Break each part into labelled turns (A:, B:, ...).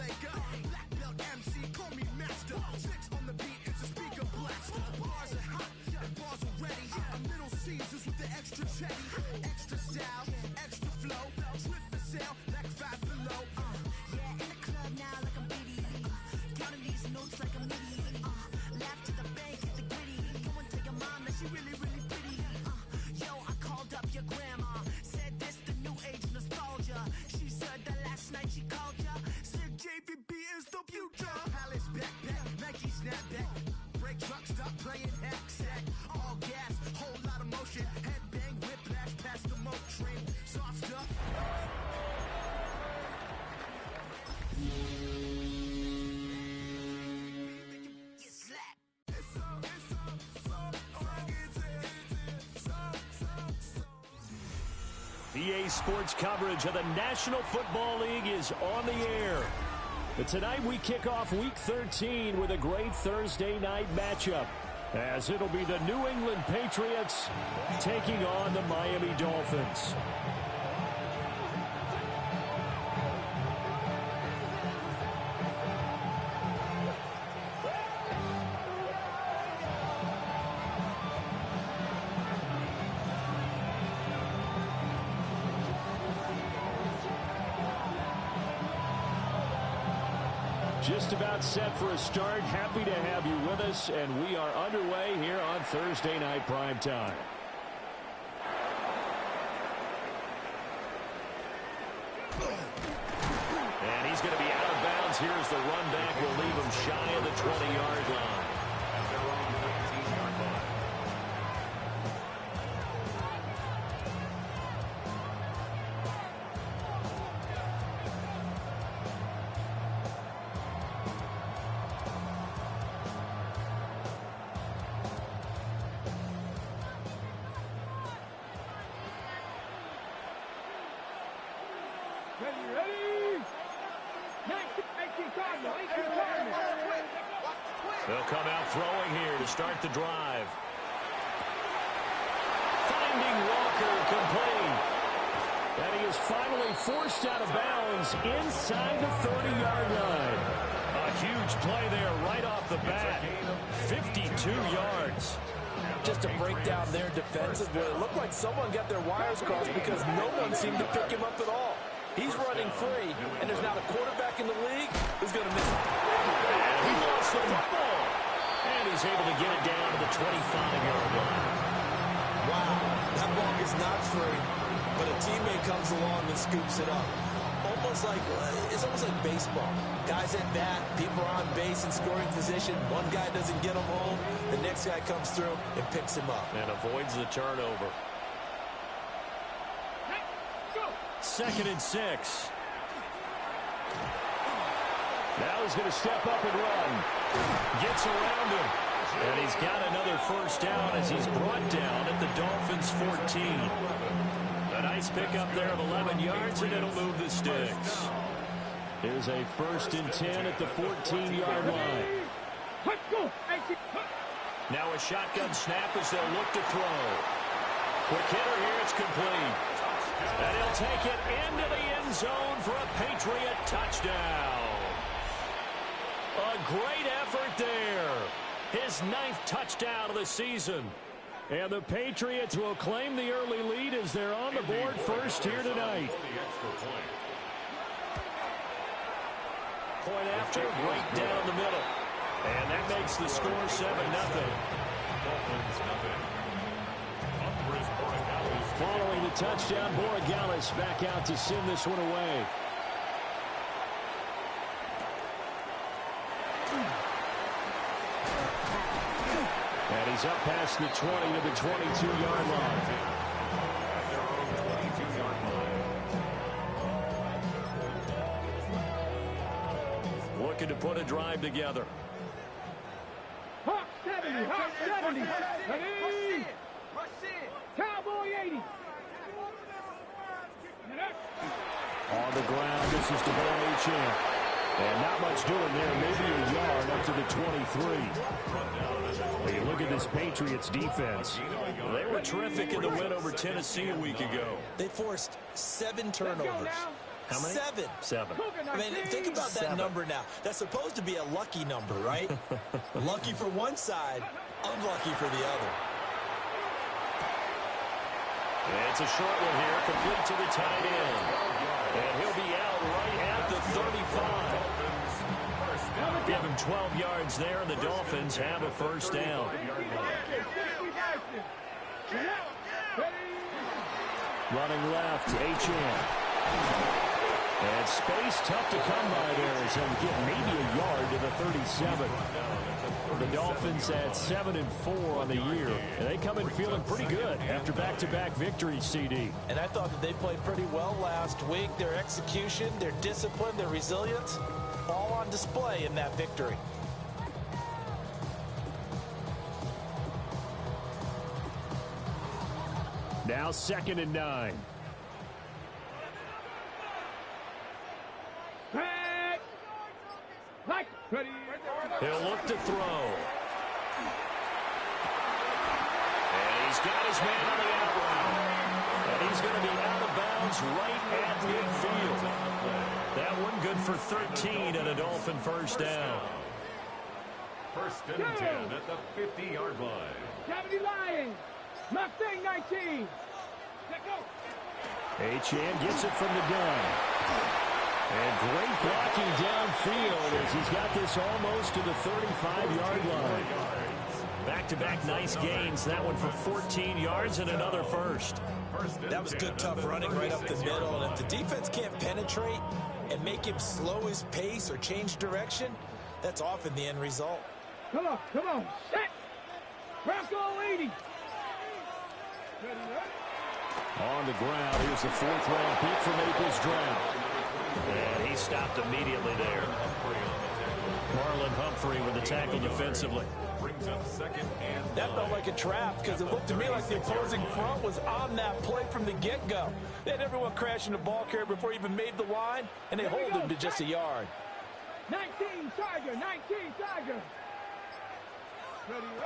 A: Laker. Black belt MC, call me master. 6 on the beat, it's a speaker blaster. Bars are hot, and bars are ready. A Middle Caesars with the extra chetty. Extra style, extra flow. Trip for sale, like 5 below.
B: Yeah, in the club now like I'm Biddy. Counting these notes like I'm Middy. Laugh to the bank, hit the gritty. Go and tell your mom that she really, really pretty. Yo, I called up your grandma. Said this the new age nostalgia. She said that last night she called ya. Said JVB is the future.
A: Palace backpack, Nike snapback. Break truck, stop playing hack sack. All gas, whole lot of motion. Headbang, whiplash, past the moat train. Soft stuff.
C: EA Sports coverage of the National Football League is on the air. But tonight we kick off Week 13 with a great Thursday night matchup, as it'll be the New England Patriots taking on the Miami Dolphins. Just about set for a start. Happy to have you with us, and we are underway here on Thursday Night Primetime. And he's going to be out of bounds. Here's the run back. Will leave him shy of the 20-yard line. At their own 19-yard line. They'll come out throwing here to start the drive. Finding Walker complete. And he is finally forced out of bounds inside the 30-yard line. A huge play there right off the bat. 52 yards.
D: Just a breakdown there defensively. It looked like someone got their wires crossed because no one seemed to pick him up at all. He's running free, and there's not a quarterback in the league who's going to miss it.
C: And he lost the football. And he's able to get it down to the 25-yard line.
D: Wow, that ball is not free, but a teammate comes along and scoops it up. It's almost like baseball. Guys at bat, people are on base in scoring position. One guy doesn't get him home. The next guy comes through and picks him up.
C: And avoids the turnover. 2nd and 6. Now he's going to step up and run. Gets around him. And he's got another first down as he's brought down at the Dolphins' 14. A nice pickup there of 11 yards, and it'll move the sticks. Here's a 1st and 10 at the 14-yard line. Now a shotgun snap as they'll look to throw. Quick hitter here, it's complete. And he'll take it into the end zone for a Patriot touchdown. A great effort there. His 9th touchdown of the season. And the Patriots will claim the early lead as they're on the board first here tonight. Point after, right down the middle. And that makes the score 7-0. Following the touchdown, Borregales back out to send this one away. And he's up past the 20 to the 22-yard line. Looking to put a drive together.
E: Hawk 70, Hawk 70. Ready? Cowboy 80.
C: On the ground, this is Devon Achane. And not much doing there, maybe a yard up to the 23. When you look at this Patriots defense, they were terrific in the win over Tennessee a week ago.
D: They forced 7 turnovers.
C: How many?
D: 7.
C: 7.
D: I mean, think about that number now. That's supposed to be a lucky number, right? Lucky for one side, unlucky for the other.
C: It's a short one here, complete to the tight end. And he'll be out right at the 35. Give him 12 yards there, and the Dolphins have a first down. Running left, HN. And space tough to come by there as he'll get maybe a yard to the 37. The Dolphins at 7-4 on the year, and they come in feeling pretty good after back-to-back victories, CD.
D: And I thought that they played pretty well last week. Their execution, their discipline, their resilience, all on display in that victory.
C: Now 2nd and 9. He'll look to throw. And he's got his man on the out route. And he's going to be out of bounds right at midfield. That one good for 13 and a Dolphin first down.
F: 1st and 10 at the 50-yard line.
E: 70 Lions. Mustang 19. Let go.
C: HN gets it from the gun. And great blocking downfield as he's got this almost to the 35-yard line. Back-to-back nice gains. That one for 14 yards and another first.
D: That was good, tough running right up the middle. And if the defense can't penetrate and make him slow his pace or change direction, that's often the end result.
E: Come on, set. Bronco 80.
C: On the ground, here's the 4th-round pick from Naples draft. And he stopped immediately there. Marlon Humphrey with the tackle defensively.
F: Brings up 2nd and 9.
D: That felt like a trap because it looked to me like the opposing front was on that play from the get-go. They had everyone crashing the ball carrier before he even made the line, and they hold him to just a yard.
E: 19 Tiger. 19 Tiger.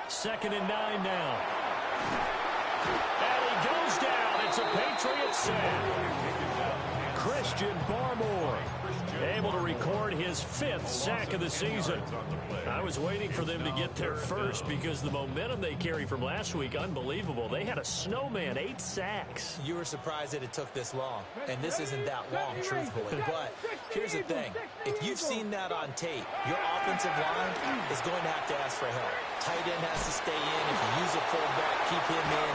C: 2nd and 9 now. And he goes down. It's a Patriot sack. Christian Barmore able to record his 5th sack of the season. I was waiting for them to get there first because the momentum they carry from last week, unbelievable. They had a snowman, 8 sacks.
D: You were surprised that it took this long, and this isn't that long, truthfully. But here's the thing. If you've seen that on tape, your offensive line is going to have to ask for help. Tight end has to stay in. If you use a fullback, keep him in.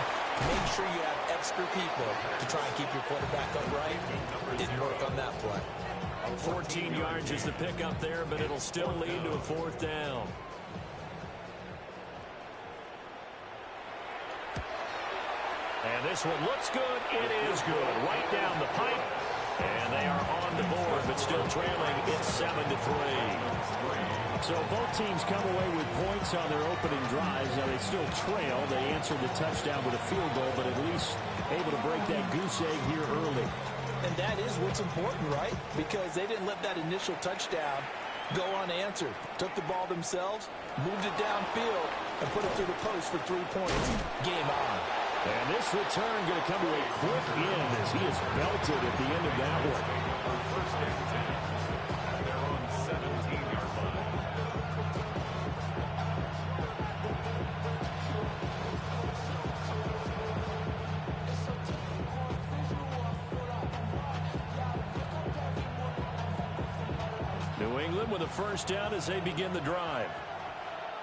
D: Make sure you have extra people to try and keep your quarterback upright. Didn't work on that play.
C: 14 yards is the pickup there, but it'll still lead to a 4th down. And this one looks good. It is good. Right down the pipe. And they are on the board, but still trailing. It's 7-3. So both teams come away with points on their opening drives. Now they still trail. They answered the touchdown with a field goal, but at least able to break that goose egg here early.
D: And that is what's important, right? Because they didn't let that initial touchdown go unanswered. Took the ball themselves, moved it downfield, and put it through the post for 3 points. Game on.
C: And this return going to come to a quick end as he is belted at the end of that one.
F: 1st and 10 at their own 17-yard line.
C: New England with a first down as they begin the drive.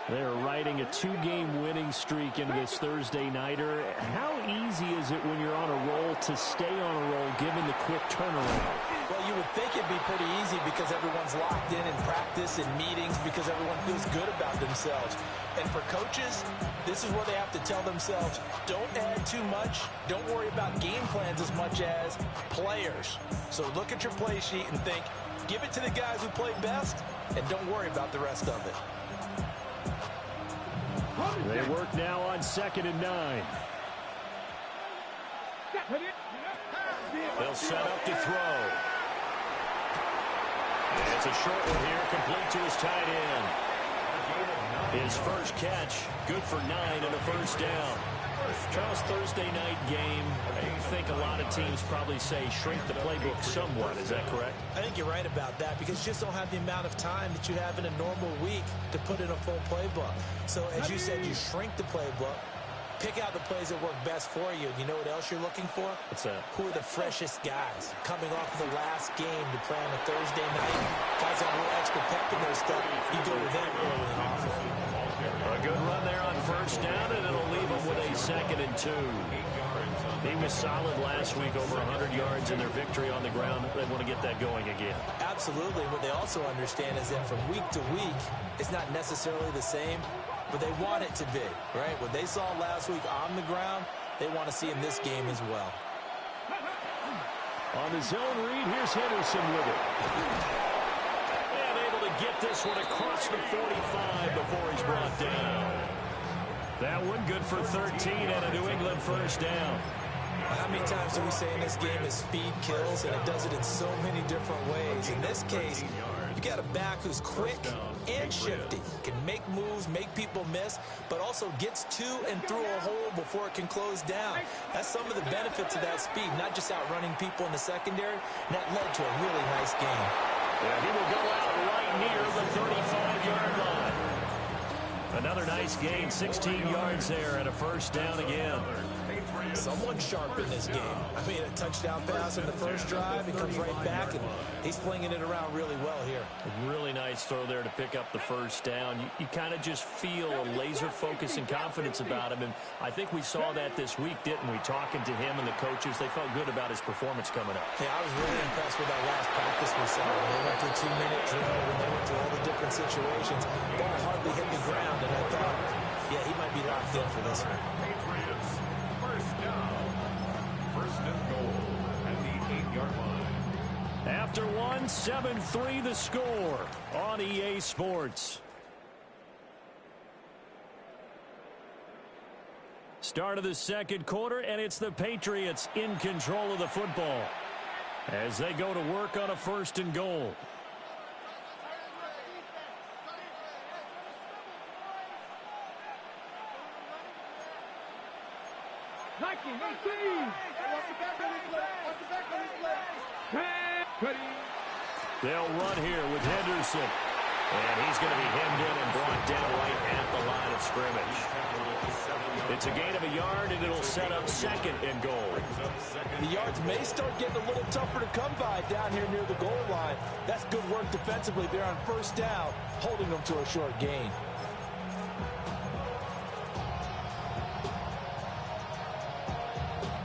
C: They're riding a 2-game winning streak into this Thursday nighter. How easy is it when you're on a roll to stay on a roll given the quick turnaround?
D: Well, you would think it'd be pretty easy because everyone's locked in practice and meetings because everyone feels good about themselves. And for coaches, this is where they have to tell themselves, don't add too much. Don't worry about game plans as much as players. So look at your play sheet and think, give it to the guys who play best, and don't worry about the rest of it.
C: They work now on 2nd and 9. They'll set up to throw. And it's a short one here, complete to his tight end. His first catch, good for 9 and a first down. Charles, Thursday night game, I think a lot of teams probably say shrink the playbook somewhat. Is that correct?
D: I think you're right about that because you just don't have the amount of time that you have in a normal week to put in a full playbook. So as you said, you shrink the playbook, pick out the plays that work best for you. You know what else you're looking for?
C: What's that?
D: Who are the freshest guys coming off the last game to play on a Thursday night? Guys have a little extra pep in their step. You go with them early and often.
C: A good run there on first down, and it'll leave them with a 2nd and 2. He was solid last week, over 100 yards in their victory on the ground. They want to get that going again.
D: Absolutely. What they also understand is that from week to week, it's not necessarily the same, but they want it to be, right? What they saw last week on the ground, they want to see in this game as well.
C: On the zone read, here's Henderson with it. And able to get this one across the 45 before he's brought down. That one good for 13 and a New England first down.
D: How many times do we say in this game is speed kills, and it does it in so many different ways. In this case, you got a back who's quick and shifty, can make moves, make people miss, but also gets to and through a hole before it can close down. That's some of the benefits of that speed, not just outrunning people in the secondary. And that led to a really nice game.
C: Yeah, he will go out right near the 35-yard line. Another nice gain, 16 yards there, and a first down again.
D: Someone sharp in this game. I mean, a touchdown pass in the first drive. He comes right back, and he's flinging it around really well here.
C: A really nice throw there to pick up the first down. You kind of just feel a laser focus and confidence about him, and I think we saw that this week, didn't we? Talking to him and the coaches, they felt good about his performance coming up.
D: Yeah, I was really impressed with that last practice we saw. When they went to a 2-minute drill, when they went through all the different situations, ball hardly hit the ground, and I thought, yeah, he might be locked in for this one.
F: First and goal at the 8-yard line.
C: After one, 7-3 the score on EA Sports. Start of the second quarter, and it's the Patriots in control of the football as they go to work on a 1st and goal. They'll run here with Henderson. And he's going to be hemmed in and brought down right at the line of scrimmage. It's a gain of a yard, and it'll set up 2nd and goal.
D: The yards may start getting a little tougher to come by down here near the goal line. That's good work defensively there on first down, holding them to a short gain.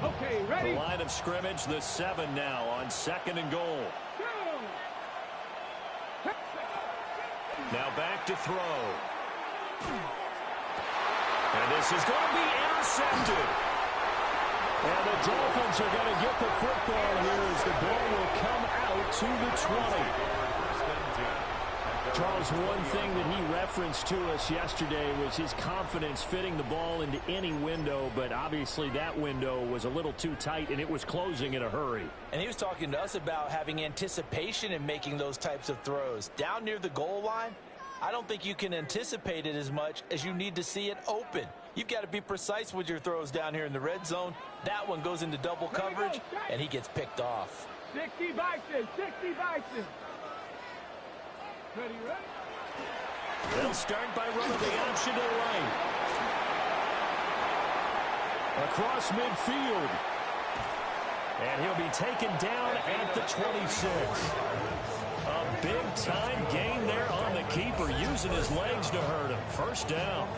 E: Okay, ready?
C: The line of scrimmage, the 7 now on 2nd and goal. Now back to throw. And this is going to be intercepted. And the Dolphins are going to get the football here as the ball will come out to the 20. Charles, one thing that he referenced to us yesterday was his confidence fitting the ball into any window, but obviously that window was a little too tight, and it was closing in a hurry.
D: And he was talking to us about having anticipation in making those types of throws. Down near the goal line, I don't think you can anticipate it as much as you need to see it open. You've got to be precise with your throws down here in the red zone. That one goes into double coverage, and he gets picked off.
E: 60 Bison, 60 Bison. Ready, ready?
C: They'll start by running the option to the right. Across midfield. And he'll be taken down at the 26. A big-time gain there on the keeper, using his legs to hurt him. First down.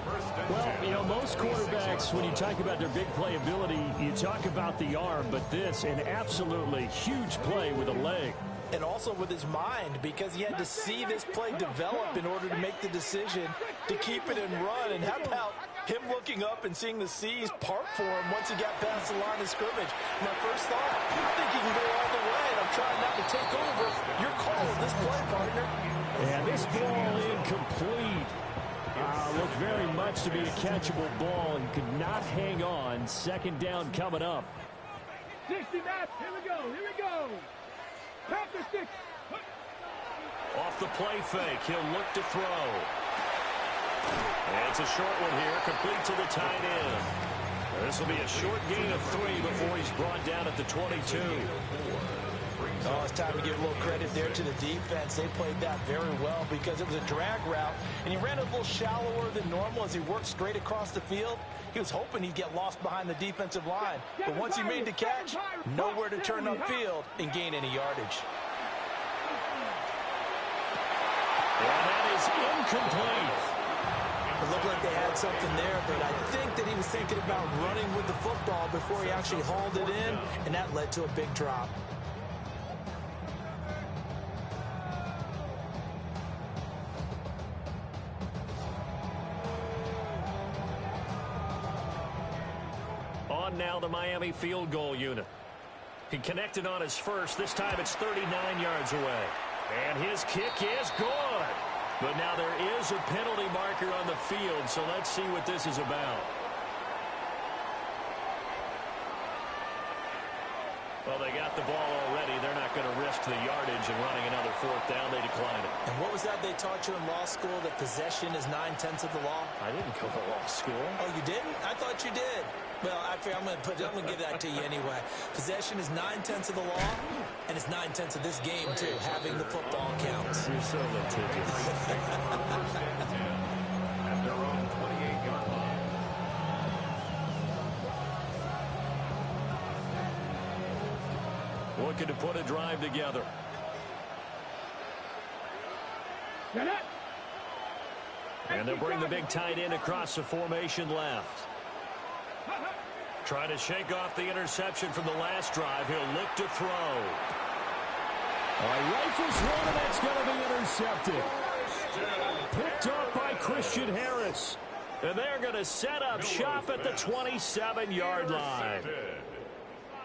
C: Well, you know, most quarterbacks, when you talk about their big playability, you talk about the arm, but this, an absolutely huge play with a leg.
D: And also with his mind, because he had to see this play develop in order to make the decision to keep it and run. And how about him looking up and seeing the seas part for him once he got past the line of scrimmage? My first thought, I think he can go all the way, and I'm trying not to take over. Your call with this play, partner.
C: And this ball incomplete. Looked very much to be a catchable ball and could not hang on. 2nd down coming up.
E: 60 Matt, here we go, here we go.
C: Off the play fake, he'll look to throw. And it's a short one here, complete to the tight end. This will be a short gain of 3 before he's brought down at the 22.
D: Oh, it's time to give a little credit there to the defense. They played that very well because it was a drag route, and he ran a little shallower than normal as he worked straight across the field. He was hoping he'd get lost behind the defensive line, but once he made the catch, nowhere to turn upfield and gain any yardage.
C: And that is incomplete.
D: It looked like they had something there, but I think that he was thinking about running with the football before he actually hauled it in, and that led to a big drop.
C: On now the Miami field goal unit. He connected on his first. This time it's 39 yards away. And his kick is good. But now there is a penalty marker on the field, so let's see what this is about. Well, they got the ball already. They're not going to risk the yardage and running another 4th down. They decline it.
D: And what was that they taught you in law school, that possession is 9/10 of the law?
C: I didn't go to law school.
D: Oh, you didn't? I thought you did. Well, I'm going to give that to you anyway. Possession is 9/10 of the law, and it's 9/10 of this game, too. Having the football counts.
C: You're so litigious.
F: At their own 28-yard line.
C: Looking to put a drive together. And they'll bring the big tight end across the formation left. Trying to shake off the interception from the last drive. He'll look to throw. Rifles one, and that's going to be intercepted. Picked up by Christian Harris. And they're going to set up shop at the 27-yard line.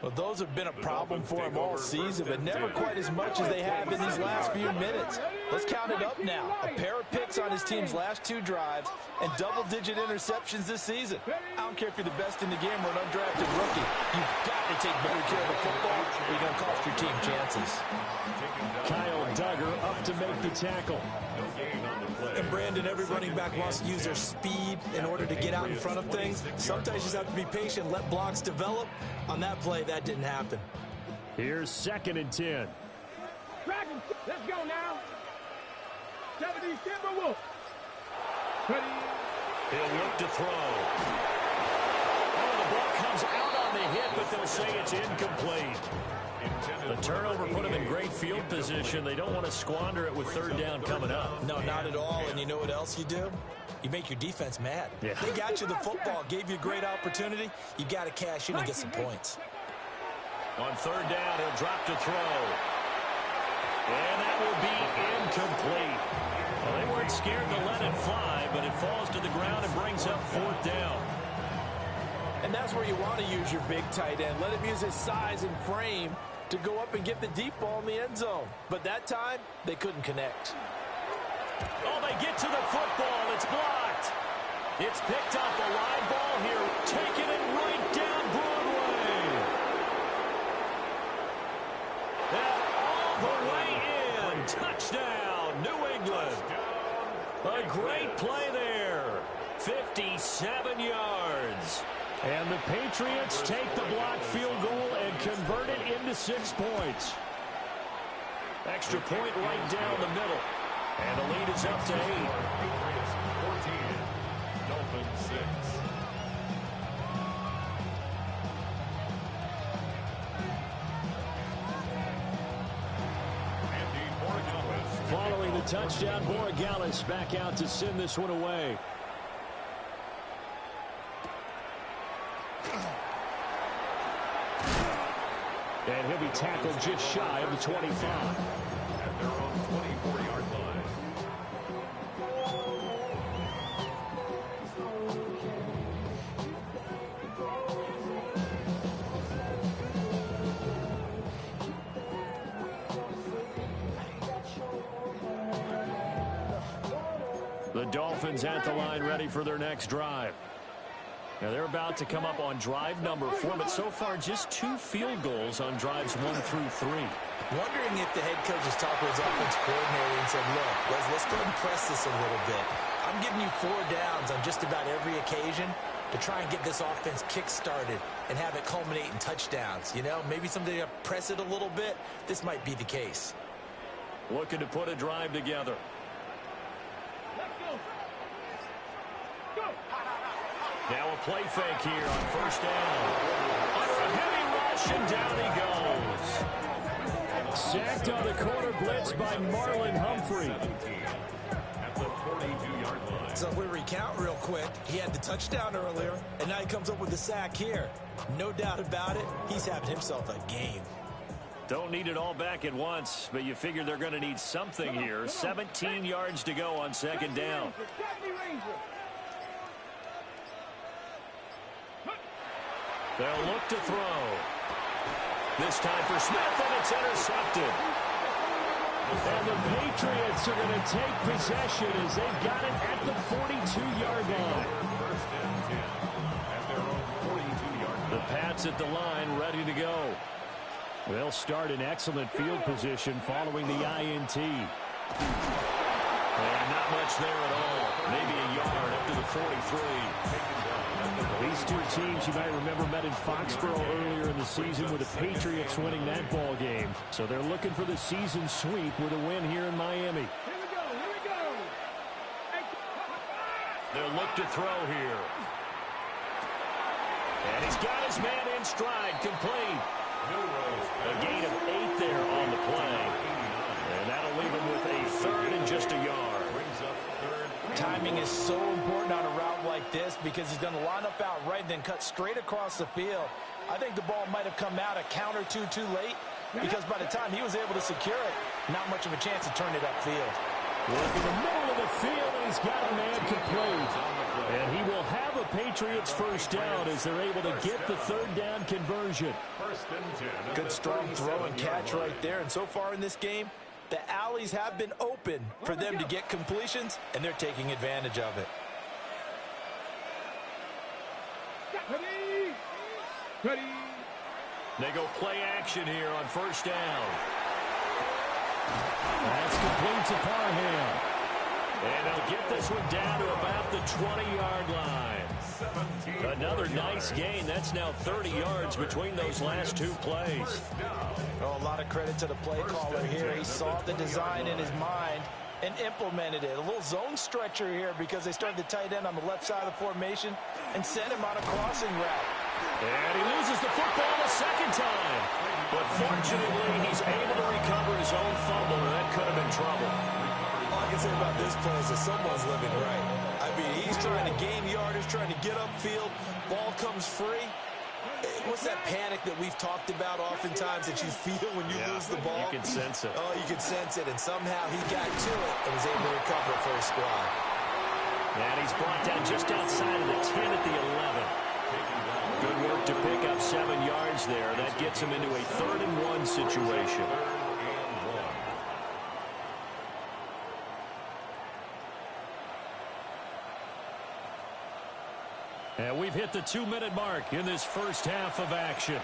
D: Well, those have been a problem for him all season, but never quite as much as they have in these last few minutes. Let's count it up now. A pair of picks on his team's last 2 drives and double-digit interceptions this season. I don't care if you're the best in the game or an undrafted rookie. You've got to take better care of the football or you're going to cost your team chances.
C: Kyle Duggar up to make the tackle.
D: And Brandon, every running back wants to use their speed in order to get out in front of things. Sometimes you just have to be patient, let blocks develop. On that play, that didn't happen.
C: Here's 2nd and 10.
E: Dragons, let's go now. 70 Timberwolves.
C: He'll look to throw. Oh, the ball comes out on the hit, but they'll say it's incomplete. The turnover put them in great field position. They don't want to squander it with 3rd down coming up.
D: No, not at all. And you know what else you do? You make your defense mad.
C: Yeah.
D: They got you the football, gave you a great opportunity. You got to cash in and get some points.
C: On 3rd down, he'll drop to throw. And that will be incomplete. Well, they weren't scared to let it fly, but it falls to the ground and brings up 4th down.
D: And that's where you want to use your big tight end. Let him use his size and frame to go up and get the deep ball in the end zone. But that time, they couldn't connect.
C: Oh, they get to the football. It's blocked. It's picked off the live ball here. Taking it right down Broadway. And all the way in. Touchdown, New England. A great play there. 57 yards. And the Patriots take the blocked field goal and convert it into 6 points. Extra point right down the middle. And the lead is up to 8.
F: Patriots 14, Dolphins 6.
C: Following the touchdown, Borregales back out to send this one away. And he'll be tackled just shy of the 25.
F: At their own 24-yard line.
C: The Dolphins at the line ready for their next drive. Now they're about to come up on drive number 4, but so far just 2 field goals on drives 1 through 3.
D: Wondering if the head coach has talked to his offense coordinator and said, look, let's go ahead and press this a little bit. I'm giving you 4 downs on just about every occasion. to try and get this offense kick-started and have it culminate in touchdowns. You know, maybe someday to press it a little bit. This might be the case.
C: Looking to put a drive together. Now a play fake here on first down. Under a heavy rush, and down he goes. Sacked on the corner blitz by Marlon Humphrey.
F: At the 42-yard line.
D: So if we recount real quick, he had the touchdown earlier, and now he comes up with the sack here. No doubt about it, he's having himself a game.
C: Don't need it all back at once, but you figure they're going to need something here. 17 yards to go on second down. They'll look to throw. This time for Smith, and it's intercepted. And the Patriots are going to take possession as they've got it at the 42-yard line.
F: First and 10 at their own 42-yard line.
C: The Pats at the line, ready to go. They'll start in excellent field position following the INT. And not much there at all. Maybe a yard up to the 43. These two teams, you might remember, met in Foxborough earlier in the season with the Patriots winning that ball game. So they're looking for the season sweep with a win here in Miami.
E: Here we go.
C: They'll look to throw here. And he's got his man in stride, complete. A gain of 8 there on the play. And that'll leave him with a third and just a yard.
D: Timing is so important on a route like this because he's going to line up out right and then cut straight across the field. I think the ball might have come out a count or two too late because by the time he was able to secure it, not much of a chance to turn it upfield.
C: Look in the middle of the field, and he's got a man complete. And he will have a Patriots first down as they're able to get the third down conversion.
F: First and 10.
D: Good strong throw and catch right there. And so far in this game, the alleys have been open for them to get completions, and they're taking advantage of it.
E: Ready.
C: They go play action here on first down. That's complete to Parham. And they'll get this one down to about the 20-yard line. Another nice gain. That's now 30 yards between those last two plays.
D: Oh, a lot of credit to the play caller here. He saw the design in his mind and implemented it. A little zone stretcher here because they started the tight end on the left side of the formation and sent him on a crossing route.
C: And he loses the football the second time. But fortunately, he's able to recover his own fumble, and that could have been trouble.
D: All I can say about this play is that someone's living right. I mean, he's trying to gain yardage, trying to get upfield. Ball comes free. What's that panic that we've talked about oftentimes that you feel when you lose the ball?
C: You can sense it.
D: Oh, you can sense it, and somehow he got to it and was able to recover it for his squad.
C: And he's brought down just outside of the 10 at the 11. Good work to pick up 7 yards there. That gets him into a 3rd and 1 situation. And we've hit the 2-minute mark in this first half of action.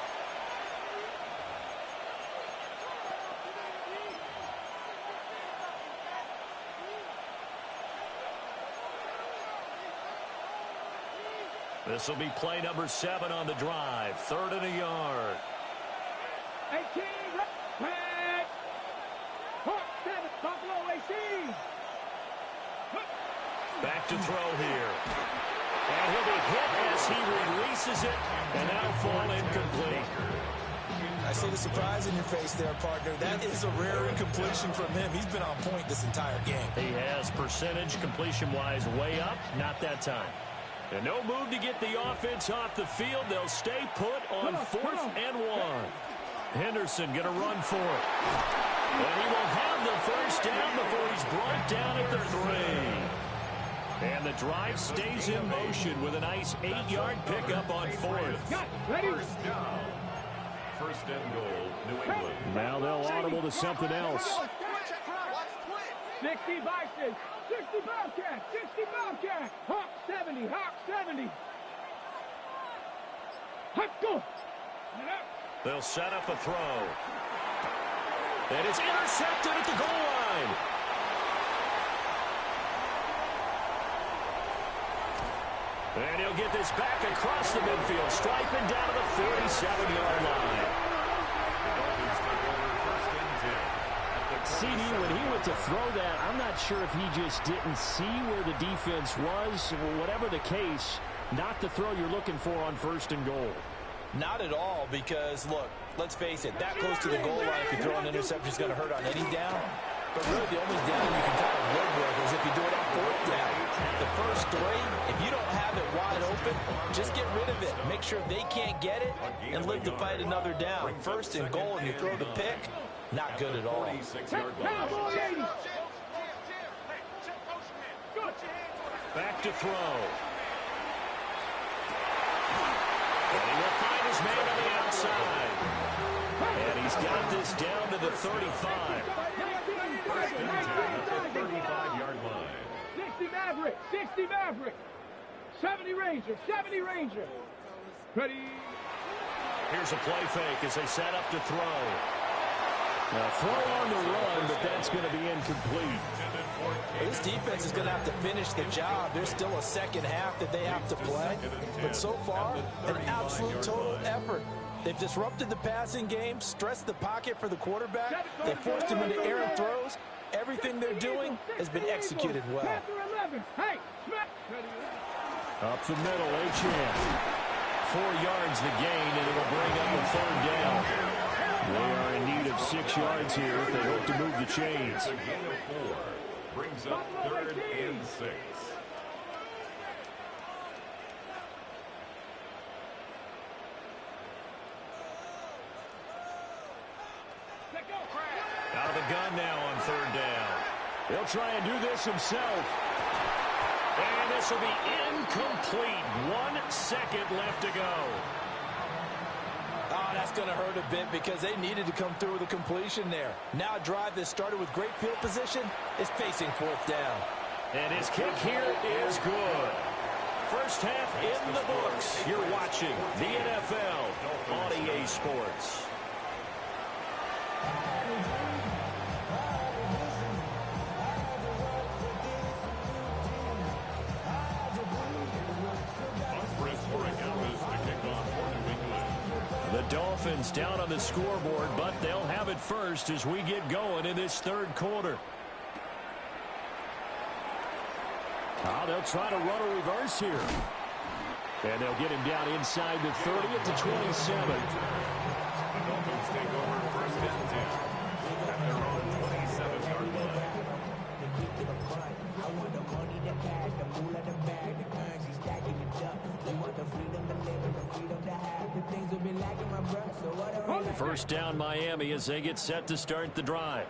C: This will be play number 7 on the drive. 3rd and a yard.
E: 18, red. 7, Buffalo 18.
C: Back to throw here. And he'll be hit as he releases it, and that'll fall incomplete.
D: I see the surprise in your face there, partner. That is a rare incompletion from him. He's been on point this entire game.
C: He has percentage completion-wise way up, not that time. And no move to get the offense off the field. They'll stay put on 4th and 1. Henderson going to run for it. And he will have the first down before he's brought down at the 3. And the drive stays in motion with a nice 8-yard pickup on 4th.
F: First down. First and goal, New England.
C: Now they'll audible to something else.
E: 60 Bison. 60 Bobcat. 60 Bobcat. Hawk 70. Hawk 70. Hawk go.
C: They'll set up a throw. And it's intercepted at the goal line. And he'll get this back across the midfield, striping down to the 47-yard line. CD, when he went to throw that, I'm not sure if he just didn't see where the defense was. Whatever the case, not the throw you're looking for on 1st and goal.
D: Not at all, because, look, let's face it, that close to the goal line, if you throw an interception, is going to hurt on any down. But really, the only down you can kind of live with is if you do it on 4th down. The first 3, if you don't have it wide open, just get rid of it. Make sure they can't get it and live to fight another down. 1st and goal, and you throw the pick, not good at all.
C: Back to throw. And he will find his man on the outside. And he's got this down to the 35.
F: 35-yard line.
E: 60 Maverick, 60 Maverick. 70 Ranger, 70 Ranger. Ready.
C: Here's a play fake as they set up to throw. Now throw on the run, but that's going to be incomplete.
D: This defense is going to have to finish the job. There's still a second half that they have to play. But so far, an absolute total effort. They've disrupted the passing game, stressed the pocket for the quarterback. They forced him into errant throws. Everything they're doing has been executed well.
C: Up the middle, H.N. 4 yards the gain, and it'll bring up a 3rd down. They are in need of 6 yards here if they hope to move the chains.
F: A gain of 4 brings up 3rd and 6.
C: Out of the gun now on 3rd down. He'll try and do this himself. And this will be incomplete. 1 second left to go.
D: Oh, that's going to hurt a bit because they needed to come through with a completion there. Now a drive that started with great field position is facing 4th down.
C: And his kick here is good. First half in the books. You're watching the NFL on EA Sports. The Dolphins down on the scoreboard, but they'll have it first as we get going in this 3rd quarter. They'll try to run a reverse here. And they'll get him down inside the 30 at the 27.
F: The Dolphins take over 1st and 10 at their own 27-yard line.
C: First down Miami as they get set to start the drive.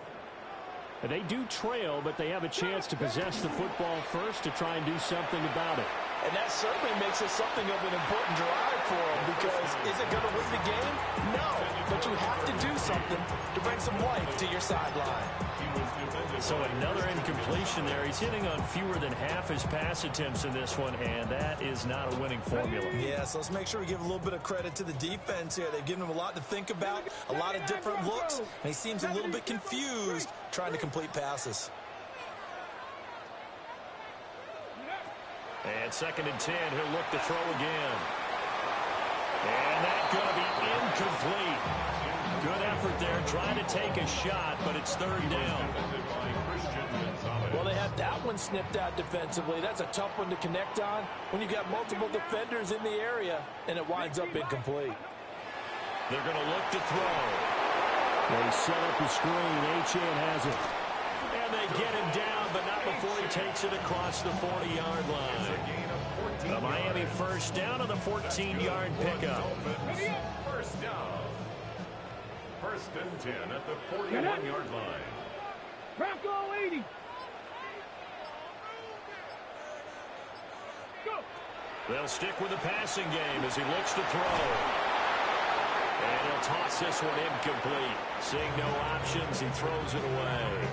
C: They do trail, but they have a chance to possess the football first to try and do something about it.
D: And that certainly makes it something of an important drive for them because is it going to win the game? No, but you have to do something to bring some life to your sideline.
C: So another incompletion there. He's hitting on fewer than half his pass attempts in this one, and that is not a winning formula.
D: Yeah, so let's make sure we give a little bit of credit to the defense here. They've given him a lot to think about, a lot of different looks, and he seems a little bit confused trying to complete passes.
C: And 2nd and 10, he'll look to throw again. And that's going to be incomplete. Good effort there, trying to take a shot, but it's 3rd down.
D: Well, they had that one snipped out defensively. That's a tough one to connect on when you've got multiple defenders in the area, and it winds up incomplete.
C: They're going to look to throw. They set up the screen. H.N. has it. And they get him down, but not before he takes it across the 40-yard line. The Miami first down on the 14-yard pickup.
F: First down. 1st and 10 at the 41-yard line.
E: Bronco 80. Go.
C: They'll stick with the passing game as he looks to throw. And he'll toss this one incomplete. Seeing no options, he throws it away.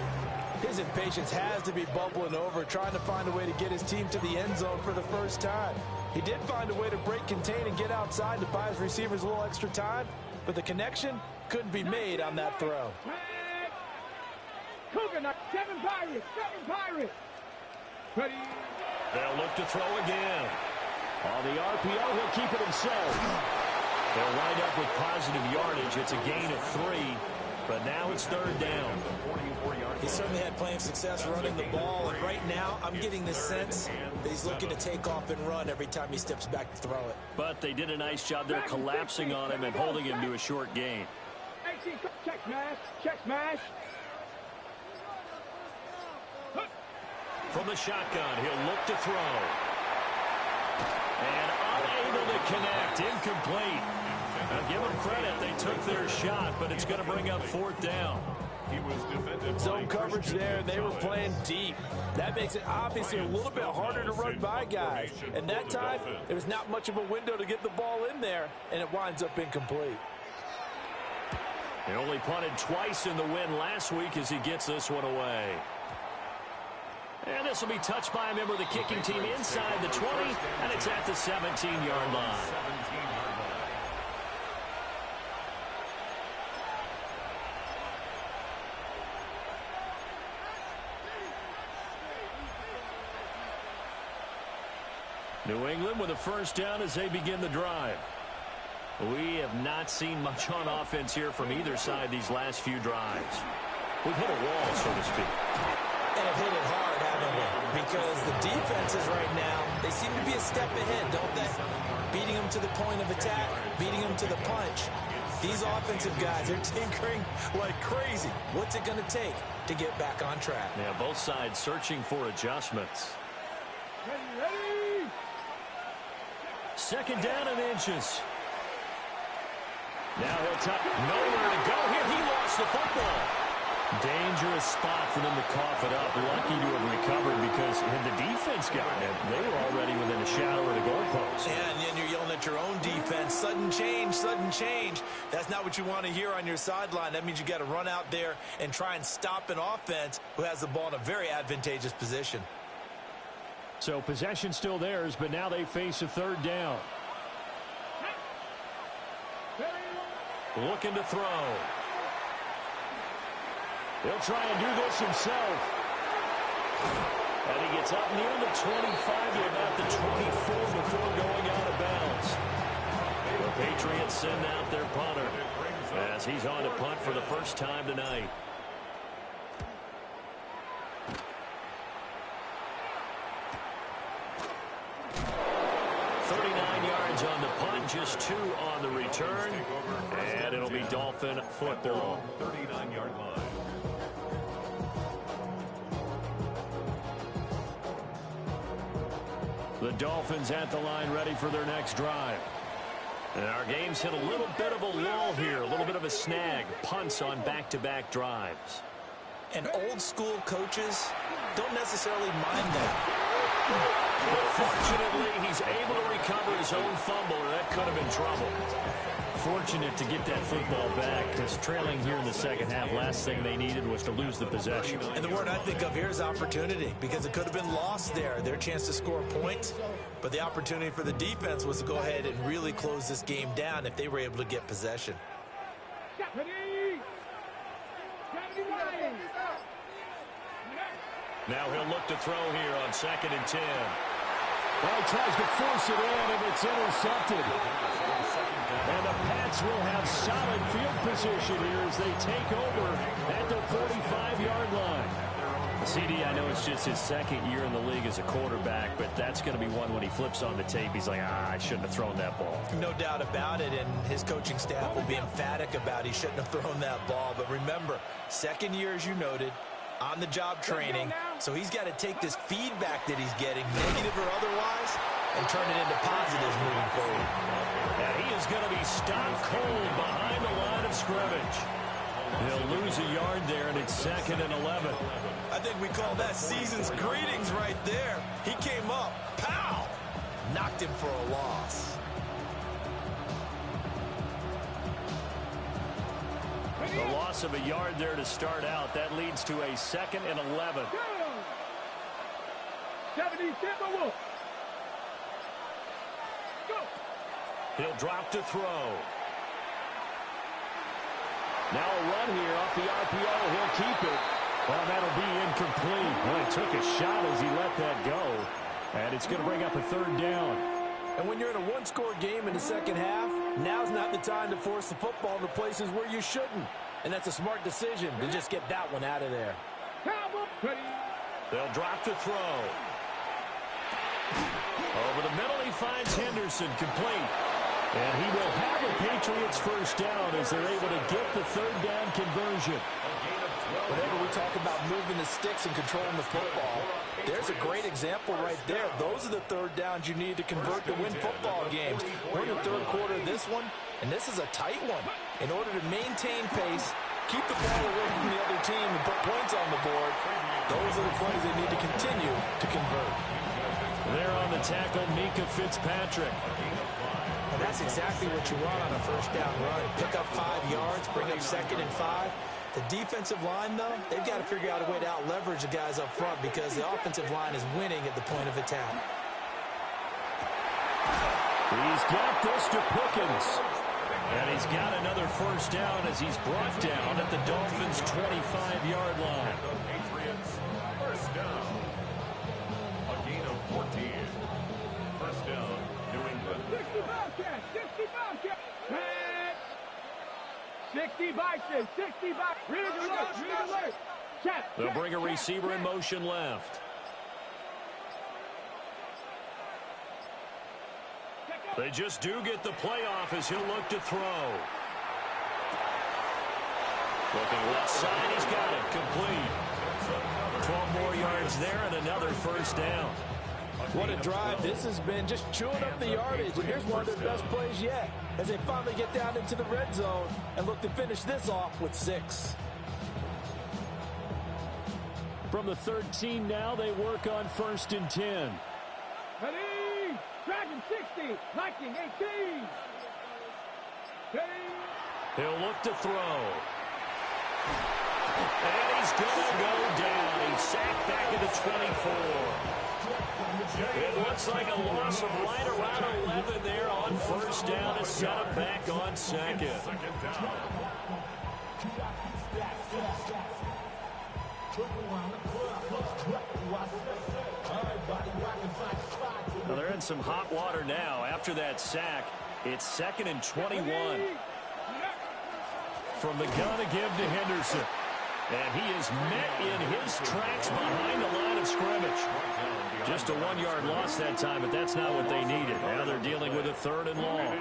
D: His impatience has to be bubbling over, trying to find a way to get his team to the end zone for the first time. He did find a way to break contain and get outside to buy his receivers a little extra time, but the connection couldn't be made on that throw.
E: Cougar, 7 Pirates, 7 Pirates. Ready.
C: They'll look to throw again. On the RPO, he'll keep it himself. They'll wind up with positive yardage. It's a gain of 3, but now it's third down.
D: He certainly had plenty of success running the ball, and right now I'm getting the sense that he's looking to take off and run every time he steps back to throw it.
C: But they did a nice job there collapsing on him and holding him to a short gain.
E: Check smash. Check smash.
C: From the shotgun, he'll look to throw. And unable to connect. Incomplete. Now give them credit. They took their shot, but it's going to bring up fourth down.
D: Zone coverage there. They were playing deep. That makes it obviously a little bit harder to run by guys. And that time, there was not much of a window to get the ball in there, and it winds up incomplete.
C: He only punted twice in the win last week as he gets this one away. And this will be touched by a member of the kicking team inside the 20, and it's at the 17-yard line. New England with a first down as they begin the drive. We have not seen much on offense here from either side these last few drives. We've hit a wall, so to speak.
D: And have hit it hard, haven't we? Because the defenses right now, they seem to be a step ahead, don't they? Beating them to the point of attack, beating them to the punch. These offensive guys are tinkering like crazy. What's it going to take to get back on track?
C: Yeah, both sides searching for adjustments.
E: Ready.
C: Second down and inches. Now he'll tuck. Nowhere to go here. He lost the football. Dangerous spot for them to cough it up. Lucky to have recovered because had the defense gotten it, they were already within a shadow of the goalpost.
D: Yeah, and then you're yelling at your own defense. Sudden change, sudden change. That's not what you want to hear on your sideline. That means you got to run out there and try and stop an offense who has the ball in a very advantageous position.
C: So possession still theirs, but now they face a third down. Looking to throw. He'll try and do this himself. And he gets up near the 25 to about the 24 before going out of bounds. The Patriots send out their punter as he's on to punt for the first time tonight. On the punt, just 2 on the return, and it'll be Dolphin football.
F: 39-yard line.
C: The Dolphins at the line ready for their next drive. And our game's hit a little bit of a lull here, a little bit of a snag. Punts on back-to-back drives.
D: And old school coaches don't necessarily mind that.
C: But fortunately, he's able to recover his own fumble, or that could have been trouble. Fortunate to get that football back, because trailing here in the second half, last thing they needed was to lose the possession.
D: And the word I think of here is opportunity, because it could have been lost there. Their chance to score points, but the opportunity for the defense was to go ahead and really close this game down if they were able to get possession.
C: Now he'll look to throw here on 2nd and 10. Well, he tries to force it in, and it's intercepted. And the Pats will have solid field position here as they take over at their 45-yard line. CD, I know it's just his second year in the league as a quarterback, but that's going to be one when he flips on the tape. He's like, I shouldn't have thrown that ball.
D: No doubt about it, and his coaching staff will be emphatic about he shouldn't have thrown that ball. But remember, second year, as you noted, on-the-job training, so he's got to take this feedback that he's getting, negative or otherwise, and turn it into positives moving forward.
C: And he is going to be stopped cold behind the line of scrimmage. He'll lose a yard there, and it's 2nd and 11.
D: I think we call that season's greetings right there. He came up, pow, knocked him for a loss.
C: The loss of a yard there to start out. That leads to a 2nd and 11.
E: 77 Wolf. Go.
C: He'll drop to throw. Now a run here off the RPO. He'll keep it. Well, that'll be incomplete. Well, he took a shot as he let that go. And it's going to bring up a third down.
D: And when you're in a one-score game in the second half, now's not the time to force the football to places where you shouldn't. And that's a smart decision to just get that one out of there.
C: They'll drop to throw. Over the middle, he finds Henderson, complete. And he will have the Patriots first down as they're able to get the third down conversion.
D: Whenever we talk about moving the sticks and controlling the football, there's a great example right there. Those are the third downs you need to convert to win football games. We're in the third quarter of this one, and this is a tight one. In order to maintain pace, keep the ball away from the other team, and put points on the board, those are the plays they need to continue to convert.
C: There on the tackle, Mika Fitzpatrick.
D: And that's exactly what you want on a first down run. Pick up 5 yards, bring up 2nd and 5. The defensive line, though, they've got to figure out a way to out-leverage the guys up front because the offensive line is winning at the point of attack.
C: He's got this to Pickens. And he's got another first down as he's brought down at the Dolphins' 25-yard line.
F: Patriots, first down. A gain of 14. First down, New England.
E: 60 Bobcats, 60 Bobcats. 60 Bikes, 60 Bikes. Read alert. Check.
C: They'll bring a receiver in motion left. They just do get the playoff as he'll look to throw. Looking left side, he's got it, complete. 12 more yards there and another first down.
D: What a drive this has been, just chewing up the yardage. And here's one of their best plays yet as they finally get down into the red zone and look to finish this off with 6.
C: From the 13 now, they work on 1st and 10.
E: Ready. Dragon 60. Lightning 18. Ready.
C: He'll look to throw. And he's going to go down. He's sacked back at the 24. It looks like a loss of right around 11 there on first down to set him back on 2nd. Well, they're in some hot water now. After that sack, it's 2nd and 21. From the gun to give to Henderson. And he is met in his tracks behind the line of scrimmage. Just a 1-yard loss that time, but that's not what they needed. Now they're dealing with a 3rd and long.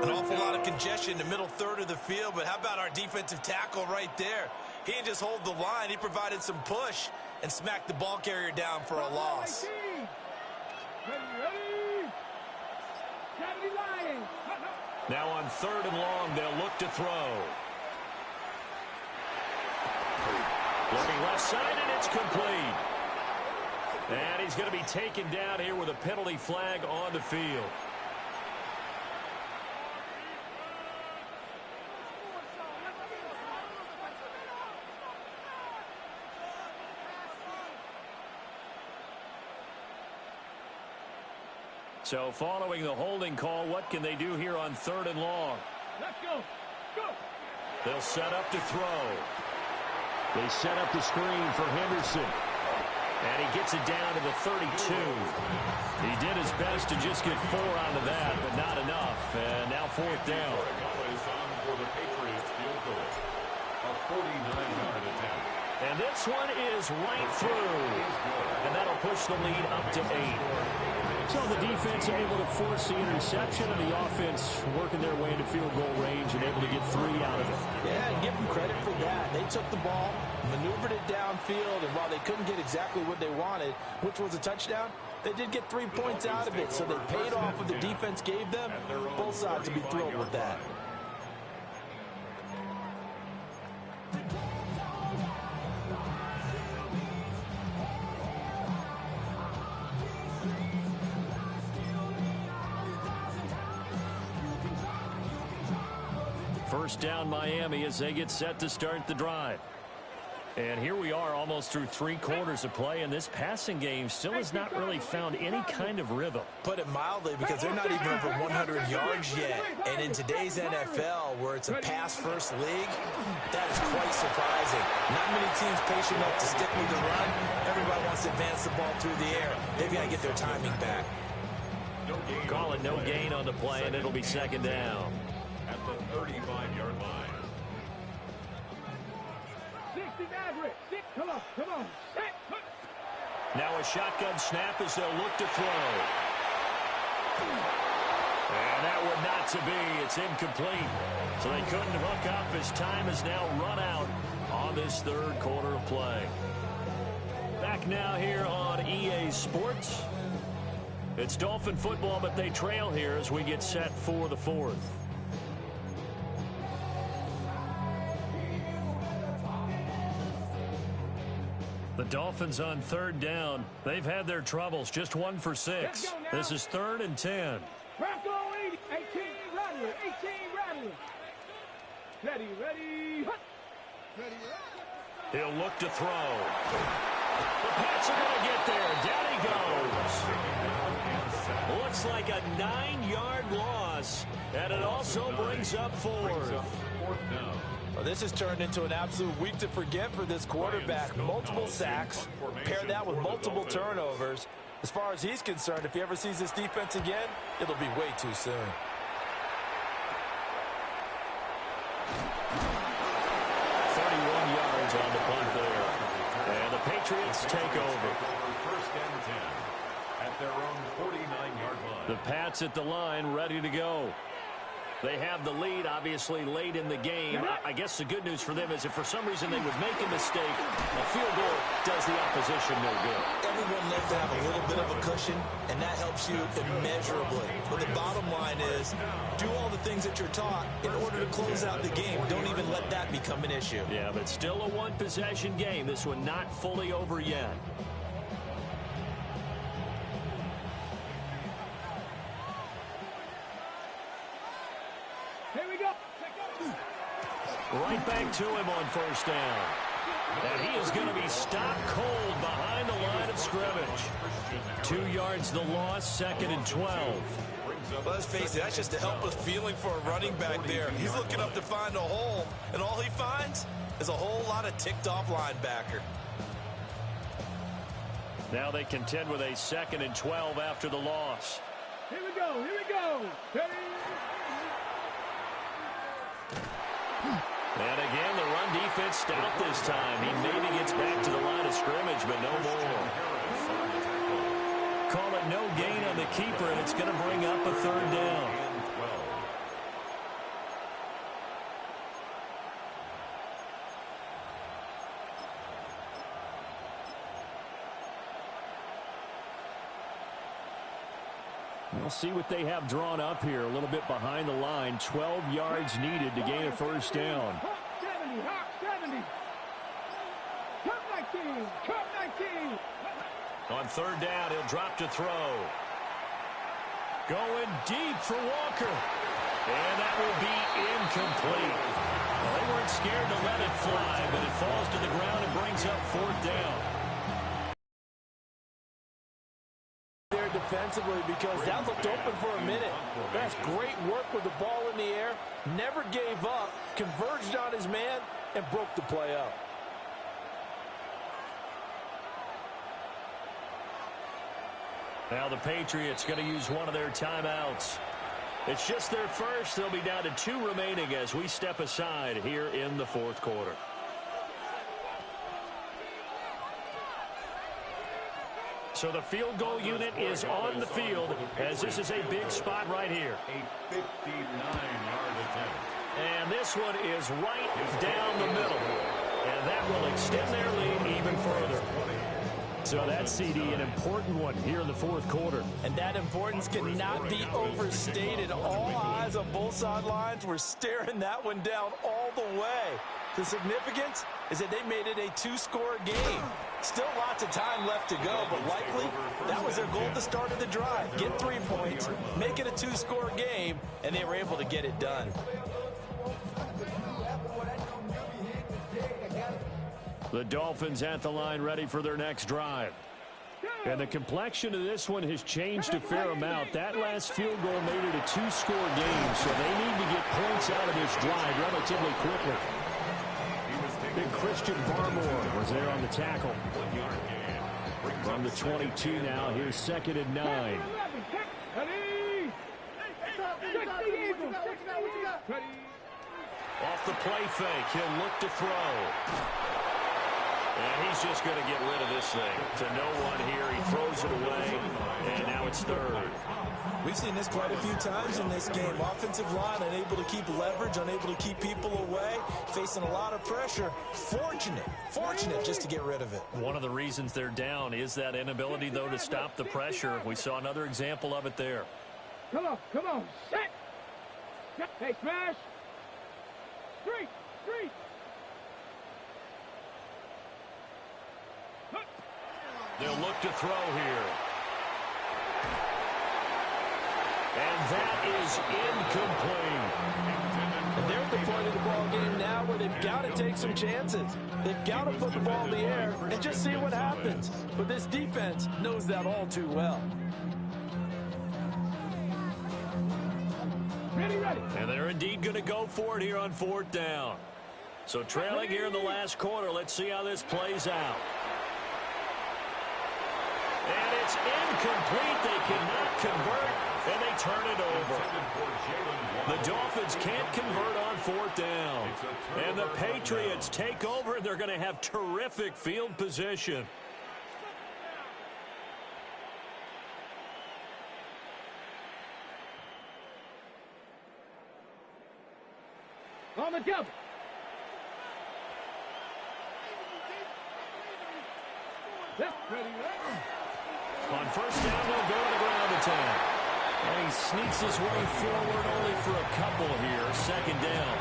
D: An awful lot of congestion in the middle third of the field, but how about our defensive tackle right there? He didn't just hold the line. He provided some push and smacked the ball carrier down for a loss.
E: Ready. 70 Lions.
C: Now on 3rd and long, they'll look to throw. Looking left side, and it's complete. And he's going to be taken down here with a penalty flag on the field. So following the holding call, what can they do here on 3rd and long?
E: Let's go. Go.
C: They'll set up to throw. They set up the screen for Henderson. And he gets it down to the 32. He did his best to just get 4 out of that, but not enough. And now 4th down.
F: For the Patriots field goal. A 49-yard attempt.
C: And this one is right through. And that'll push the lead up to 8. So the defense able to force the interception, and the offense working their way into field goal range and able to get 3 out of it.
D: Yeah, and give them credit for that. They took the ball, maneuvered it downfield, and while they couldn't get exactly what they wanted, which was a touchdown, they did get 3 points out of it. So they paid off what the defense gave them. Both sides will be thrilled with that.
C: First down Miami as they get set to start the drive. And here we are almost through 3 quarters of play, and this passing game still has not really found any kind of rhythm.
D: Put it mildly, because they're not even over 100 yards yet. And in today's NFL, where it's a pass-first league, that is quite surprising. Not many teams patient enough to stick with the run. Everybody wants to advance the ball through the air. They've got to get their timing back.
C: Call it no gain on the play, and it'll be second down.
F: At the 35-yard line.
E: 60 Maverick. Come on. Set.
C: Now a shotgun snap as they'll look to throw. And that would not to be. It's incomplete. So they couldn't hook up as time has now run out on this third quarter of play. Back now here on EA Sports. It's Dolphin football, but they trail here as we get set for the fourth. The Dolphins on third down. They've had their troubles. Just 1 for 6. This is 3rd and 10.
E: Bronco 18 Rattler. Ready.
C: He'll look to throw. The Pats are going to get there. Down he goes. Looks like a 9-yard loss, and it also brings up 4th.
D: Well, this has turned into an absolute week to forget for this quarterback. Multiple sacks, pair that with multiple turnovers. As far as he's concerned, if he ever sees this defense again, it'll be way too soon.
C: 31 yards on the punt there. And the Patriots take over.
F: First and 10 at their own 49-yard line.
C: The Pats at the line, ready to go. They have the lead, obviously, late in the game. I guess the good news for them is if for some reason they would make a mistake, a field goal does the opposition no good.
D: Everyone loves to have a little bit of a cushion, and that helps you immeasurably. But the bottom line is, do all the things that you're taught in order to close out the game. Don't even let that become an issue.
C: Yeah, but still a one-possession game. This one not fully over yet.
E: Here we go.
C: Right back to him on first down. And he is going to be stopped cold behind the line of scrimmage. 2 yards the loss, 2nd and 12.
D: Well, let's face it, that's just a helpless feeling for a running back there. He's looking up to find a hole, and all he finds is a whole lot of ticked-off linebacker.
C: Now they contend with a 2nd and 12 after the loss.
E: Here we go. Ready.
C: And again, the run defense stout this time. He maybe gets back to the line of scrimmage, but no more. Call it no gain on the keeper, and it's going to bring up a 3rd down. We'll see what they have drawn up here. A little bit behind the line. 12 yards needed to gain a first down.
E: Hawk 70. Cup 19.
C: On 3rd down, he'll drop to throw. Going deep for Walker. And that will be incomplete. Well, they weren't scared to let it fly, but it falls to the ground and brings up 4th down.
D: Defensively, because that looked open for a minute. That's great work with the ball in the air. Never gave up, converged on his man, and broke the play up.
C: Now the Patriots going to use one of their timeouts. It's just their first. They'll be down to 2 remaining as we step aside here in the 4th quarter. So the field goal unit is on the field as this is a big spot right here.
F: A 59-yard attempt.
C: And this one is right down the middle. And that will extend their lead even further. So that's, CD, an important one here in the 4th quarter.
D: And that importance cannot be overstated. All eyes on both sidelines were staring that one down all the way. The significance is that they made it a 2-score game. Still lots of time left to go, but likely that was their goal at the start of the drive. Get 3 points, make it a 2-score game, and they were able to get it done.
C: The Dolphins at the line ready for their next drive. And the complexion of this one has changed a fair amount. That last field goal made it a 2-score game, so they need to get points out of this drive relatively quickly. Big Christian Barmore was there on the tackle. From the 22 now, here's 2nd and 9.
E: Ready.
C: Off the play fake, he'll look to throw. And he's just going to get rid of this thing. To no one here, he throws it away, and now it's third.
D: We've seen this quite a few times in this game. Offensive line unable to keep leverage, unable to keep people away, facing a lot of pressure. Fortunate just to get rid of it.
C: One of the reasons they're down is that inability, though, to stop the pressure. We saw another example of it there.
E: Come on, set. Hey, smash. Street.
C: They'll look to throw here. And that is incomplete.
D: And they're at the point of the ball game now where they've got to take some chances. They've got to put the ball in the air and just see what happens. But this defense knows that all too well.
E: Ready.
C: And they're indeed going to go for it here on fourth down. So trailing here in the last quarter. Let's see how this plays out. And it's incomplete. They cannot convert, and they turn it over. The Dolphins can't convert on fourth down. And the Patriots take over, and they're going to have terrific field position.
E: On the double. Ready.
C: On first down, they'll go to the ground attack. And he sneaks his way forward only for a couple here. Second down.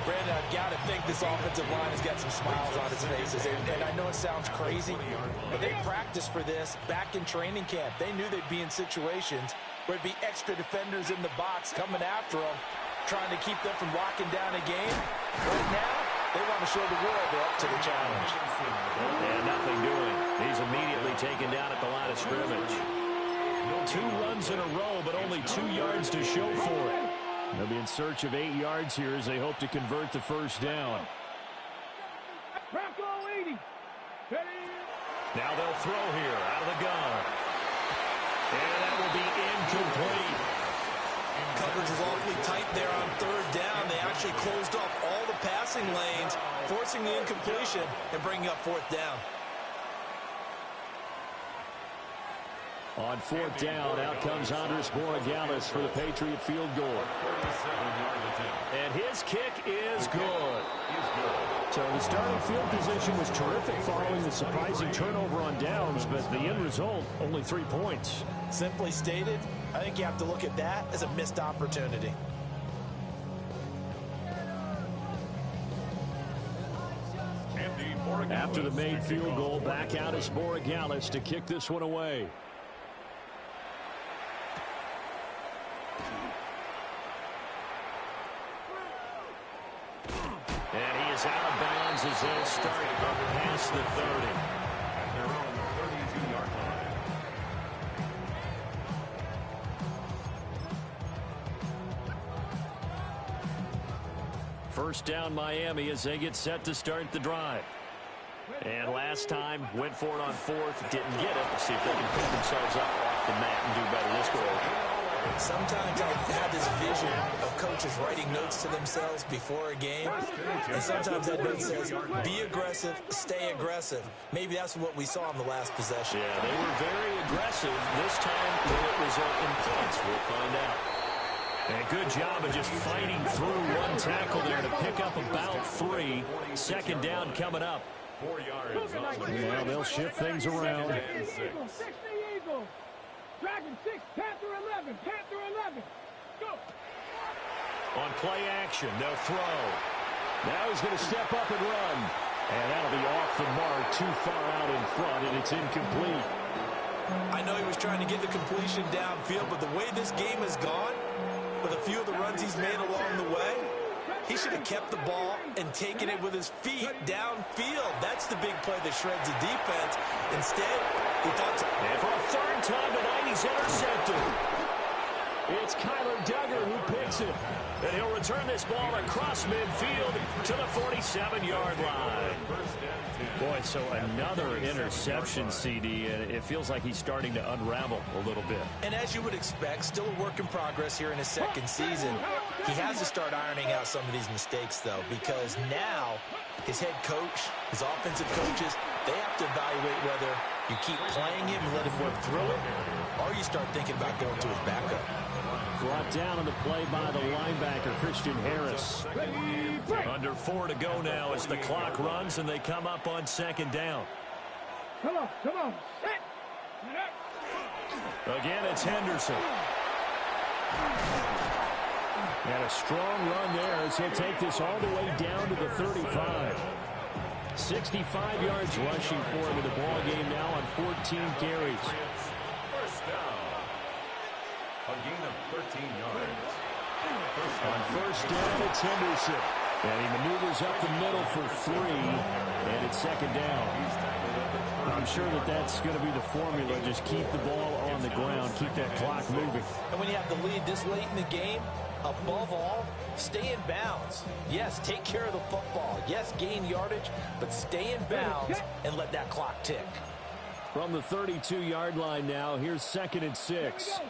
D: Brandon, I've got to think this offensive line has got some smiles on its faces. And I know it sounds crazy, but they practiced for this back in training camp. They knew they'd be in situations where it'd be extra defenders in the box coming after them, trying to keep them from locking down a game. Right now, they want to show the world they're up to the challenge.
C: And nothing doing. He's immediately taken down at the line of scrimmage. 2 runs in a row, but only 2 yards to show for it. They'll be in search of 8 yards here as they hope to convert the first down.
E: Bronco 80. Ready.
C: Now they'll throw here out of the gun. And that will be incomplete.
D: Coverage was awfully tight there on third down. They actually closed off all the passing lanes, forcing the incompletion and bringing up fourth down.
C: On fourth down, out comes Andres Borregales for the Patriot field goal. And his kick is good. So the starting field position was terrific following the surprising turnover on downs, but the end result, only 3 points.
D: Simply stated, I think you have to look at that as a missed opportunity.
C: After the made field goal, back out is Borregales to kick this one away. And he is out of bounds as they'll start up past the 30.
F: At their own 32-yard line.
C: First down Miami as they get set to start the drive. And last time, went for it on fourth, didn't get it. Let's see if they can pick themselves up off the mat and do better this goal.
D: Sometimes I have this vision of coaches writing notes to themselves before a game. And sometimes that note says, be aggressive, stay aggressive. Maybe that's what we saw in the last possession.
C: Yeah, they were very aggressive. This time, will it result in points? We'll find out. And good job of just fighting through one tackle there to pick up about 3. Second down coming up.
F: 4 yards.
C: Yeah, they'll shift things around.
E: 60 Eagles. Dragon 6, Panther 11, Panther 11. Go.
C: On play action, they'll throw. Now he's going to step up and run. And that'll be off the mark, too far out in front, and it's incomplete.
D: I know he was trying to get the completion downfield, but the way this game has gone, with a few of the runs he's made along the way, he should have kept the ball and taken it with his feet downfield. That's the big play that shreds the defense. Instead, he thought...
C: And for a third time tonight, he's intercepted. It's Kyler Duggar who picks it. And he'll return this ball across midfield to the 47-yard line. Boy, so another interception, CD, and it feels like he's starting to unravel a little bit.
D: And as you would expect, still a work in progress here in his second season. He has to start ironing out some of these mistakes, though, because now his head coach, his offensive coaches, they have to evaluate whether you keep playing him and let him work through it, or you start thinking about going to his backup.
C: Brought down on the play by the linebacker, Christian Harris. Under 4 to go now as the clock runs and they come up on second down.
E: Come on.
C: Again, it's Henderson. And a strong run there as he'll take this all the way down to the 35. 65 yards rushing for him in the ball game now on 14 carries.
F: First down. A gain of 13 yards.
C: On first down, it's Henderson. And he maneuvers up the middle for 3. And it's second down. I'm sure that that's going to be the formula. Just keep the ball on the ground. Keep that clock moving.
D: And when you have the lead this late in the game, above all, stay in bounds. Yes, take care of the football. Yes, gain yardage, but stay in bounds and let that clock tick.
C: From the 32-yard line now, here's 2nd and 6.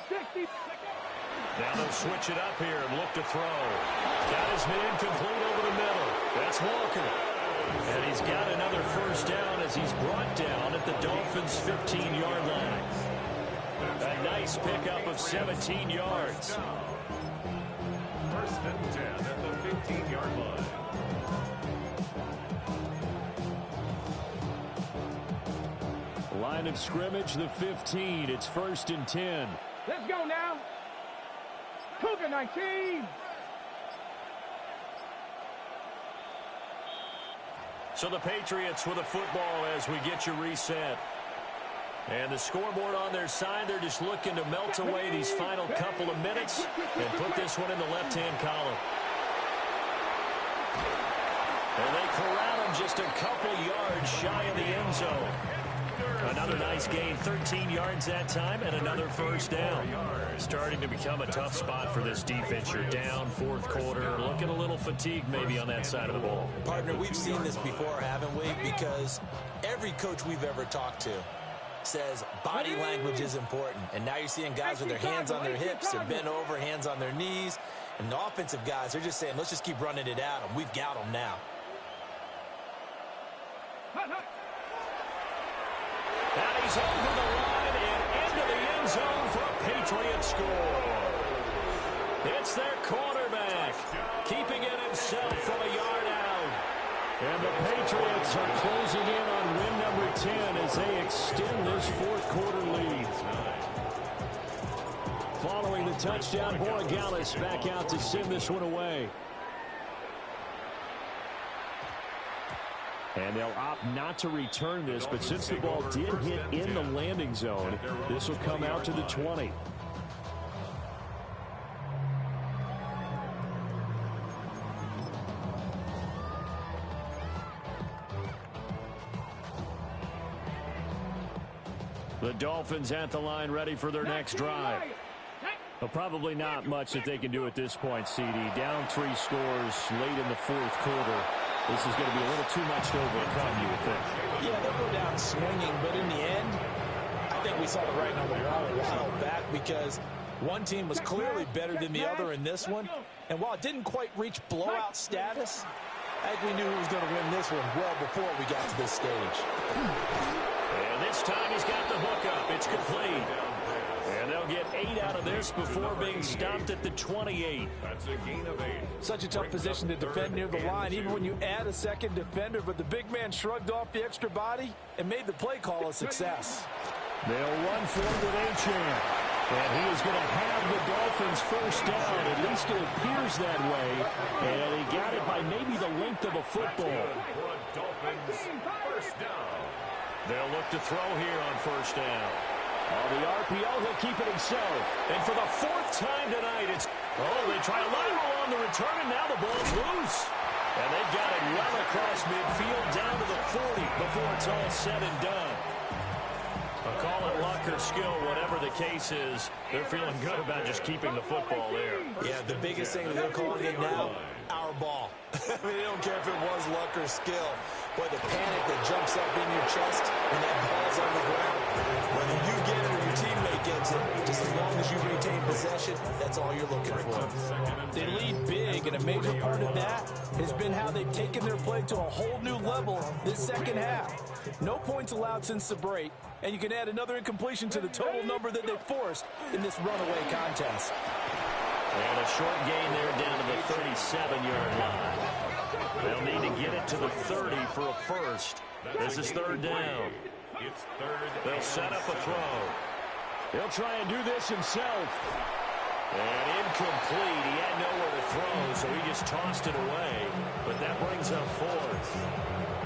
E: 60.
C: Now they'll switch it up here and look to throw. Got his man complete over the middle. That's Walker. And he's got another first down as he's brought down at the Dolphins' 15-yard line. A nice pickup of 17 yards.
F: First and 10 at the 15-yard line.
C: Line of scrimmage, the 15. It's 1st and 10.
E: Let's go now. Cougar 19.
C: So the Patriots with a football as we get you reset. And the scoreboard on their side, they're just looking to melt away these final couple of minutes and put this one in the left-hand column. And they corral him just a couple yards shy of the end zone. Another nice gain, 13 yards that time, and another first down. Starting to become a tough spot for this defense. You're down, 4th quarter, looking a little fatigued maybe on that side of the ball.
D: Partner, we've seen this before, haven't we? Because every coach we've ever talked to says body language is important. And now you're seeing guys with their hands on their hips, they're bent over, hands on their knees. And the offensive guys, they're just saying, let's just keep running it at them. We've got them now.
C: And he's over the line and into the end zone for a Patriot score. It's their quarterback, keeping it himself from a yard out. And the Patriots are closing in on win number 10 as they extend this 4th quarter lead. Following the touchdown, Borregales back out to send this one away. And they'll opt not to return this, but since the ball did hit in the landing zone, this will come out to the 20. The Dolphins at the line ready for their next drive. Well, probably not much that they can do at this point, CD. Down 3 scores late in the 4th quarter. This is going to be a little too much to overcome, you would think.
D: Yeah, they'll go down swinging, but in the end, I think we saw the writing on the wall a while back because one team was clearly better than the other in this one. And while it didn't quite reach blowout status, I think we knew who was going to win this one well before we got to this stage.
C: And this time he's got the hook up. It's complete. And they'll get 8 out of this before being stopped at the 28.
F: That's a gain of 8.
G: Such a tough position to defend near the line, even when you add a second defender, but the big man shrugged off the extra body and made the play call a success.
C: They'll run for it with Achane. And he is going to have the Dolphins first down. At least it appears that way. And he got it by maybe the length of a football.
F: Dolphins first down.
C: They'll look to throw here on first down. On the RPO, he'll keep it himself. And for the 4th time tonight, it's... Oh, they try a lateral on the return, and now the ball's loose. And they've got it well across midfield down to the 40 before it's all said and done. I'll call it luck luck or skill, whatever the case is, they're feeling good about just keeping the football there.
D: Yeah, the biggest thing that they're calling it now, our ball. I mean, they don't care if it was luck or skill. Boy, the panic that jumps up in your chest when that ball's on the ground, whether you get it or your teammate gets it, just as long as you retain possession, that's all you're looking for.
G: They lead big, and a major part of that has been how they've taken their play to a whole new level this second half. No points allowed since the break, and you can add another incompletion to the total number that they forced in this runaway contest.
C: And a short gain there down to the 37-yard line. They'll need to get it to the 30 for a first. This is third down. They'll set up a throw. He'll try and do this himself. And incomplete. He had nowhere to throw, so he just tossed it away. But that brings up fourth.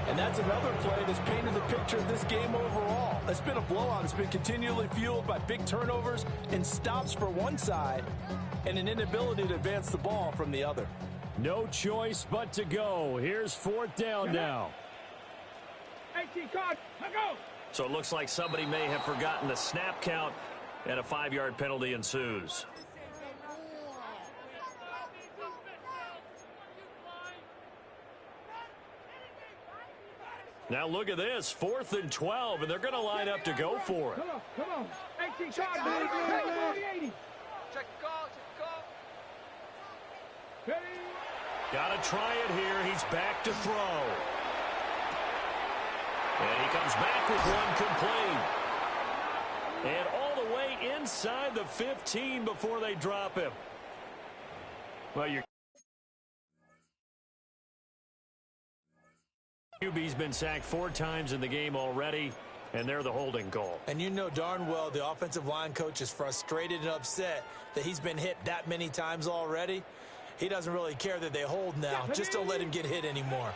G: And that's another play that's painted the picture of this game overall. It's been a blowout. It's been continually fueled by big turnovers and stops for one side and an inability to advance the ball from the other.
C: No choice but to go. Here's fourth down now.
E: 18 card, go!
C: So it looks like somebody may have forgotten the snap count, and a 5-yard penalty ensues. Now look at this, 4th and 12, and they're going to line up to go for it.
E: Come on. 18 card, 80.
H: Check go.
C: Got to try it here. He's back to throw. And he comes back with one complete. And all the way inside the 15 before they drop him. Well, your QB's been sacked 4 times in the game already, and they're the holding call.
D: And you know darn well the offensive line coach is frustrated and upset that he's been hit that many times already. He doesn't really care that they hold now. Just don't let him get hit anymore.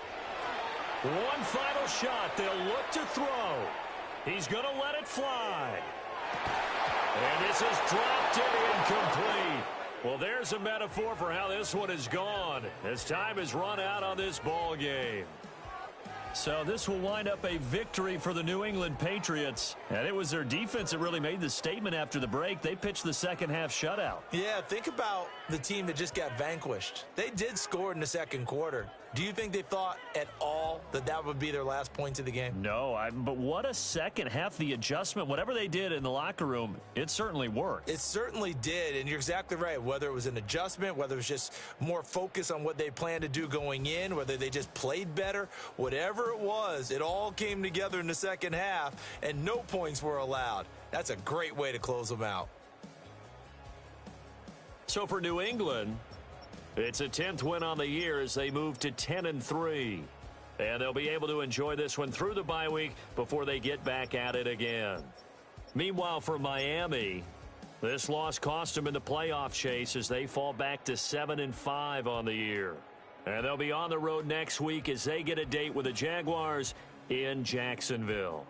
C: One final shot. They'll look to throw. He's going to let it fly. And this is dropped and incomplete. Well, there's a metaphor for how this one is gone as time has run out on this ball game. So this will wind up a victory for the New England Patriots. And it was their defense that really made the statement after the break. They pitched the second half shutout.
D: Yeah, think about the team that just got vanquished. They did score in the second quarter. Do you think they thought at all that that would be their last points of the game?
C: No, but what a second half. The adjustment, whatever they did in the locker room, it certainly worked.
D: It certainly did, and you're exactly right. Whether it was an adjustment, whether it was just more focus on what they planned to do going in, whether they just played better, whatever it was, it all came together in the second half, and no points were allowed. That's a great way to close them out.
C: So for New England, it's a 10th win on the year as they move to 10-3. And they'll be able to enjoy this one through the bye week before they get back at it again. Meanwhile, for Miami, this loss cost them in the playoff chase as they fall back to 7-5 on the year. And they'll be on the road next week as they get a date with the Jaguars in Jacksonville.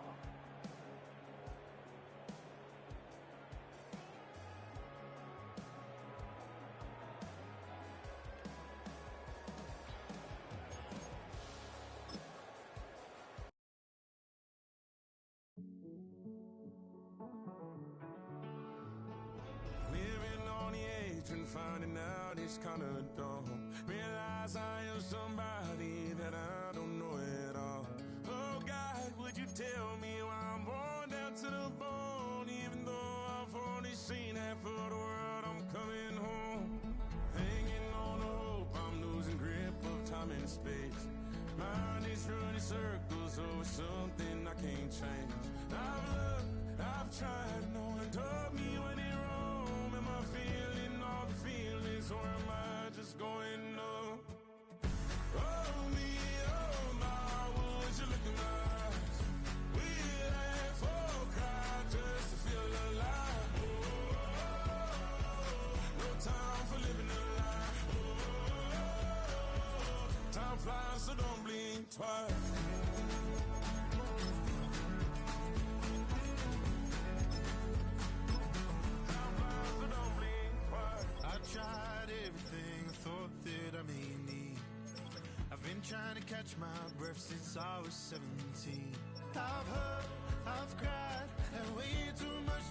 I: Finding out it's kind of dumb. Realize I am somebody that I don't know at all. Oh God, would you tell me why I'm born down to the bone? Even though I've only seen half of the world, I'm coming home. Hanging on to hope, I'm losing grip of time and space. Mind is running circles over something I can't change. I've looked, I've tried, no one told me when it wrong. Am I feeling all the feelings, or am I just going up? Oh me, oh my, would you look in my eyes? We laugh or cry just to feel alive. Oh, no time for living a lie. Oh, time flies, so don't blink twice.
J: Tried everything I thought that I may need. I've been trying to catch my breath since I was 17. I've hurt, I've cried, and way too much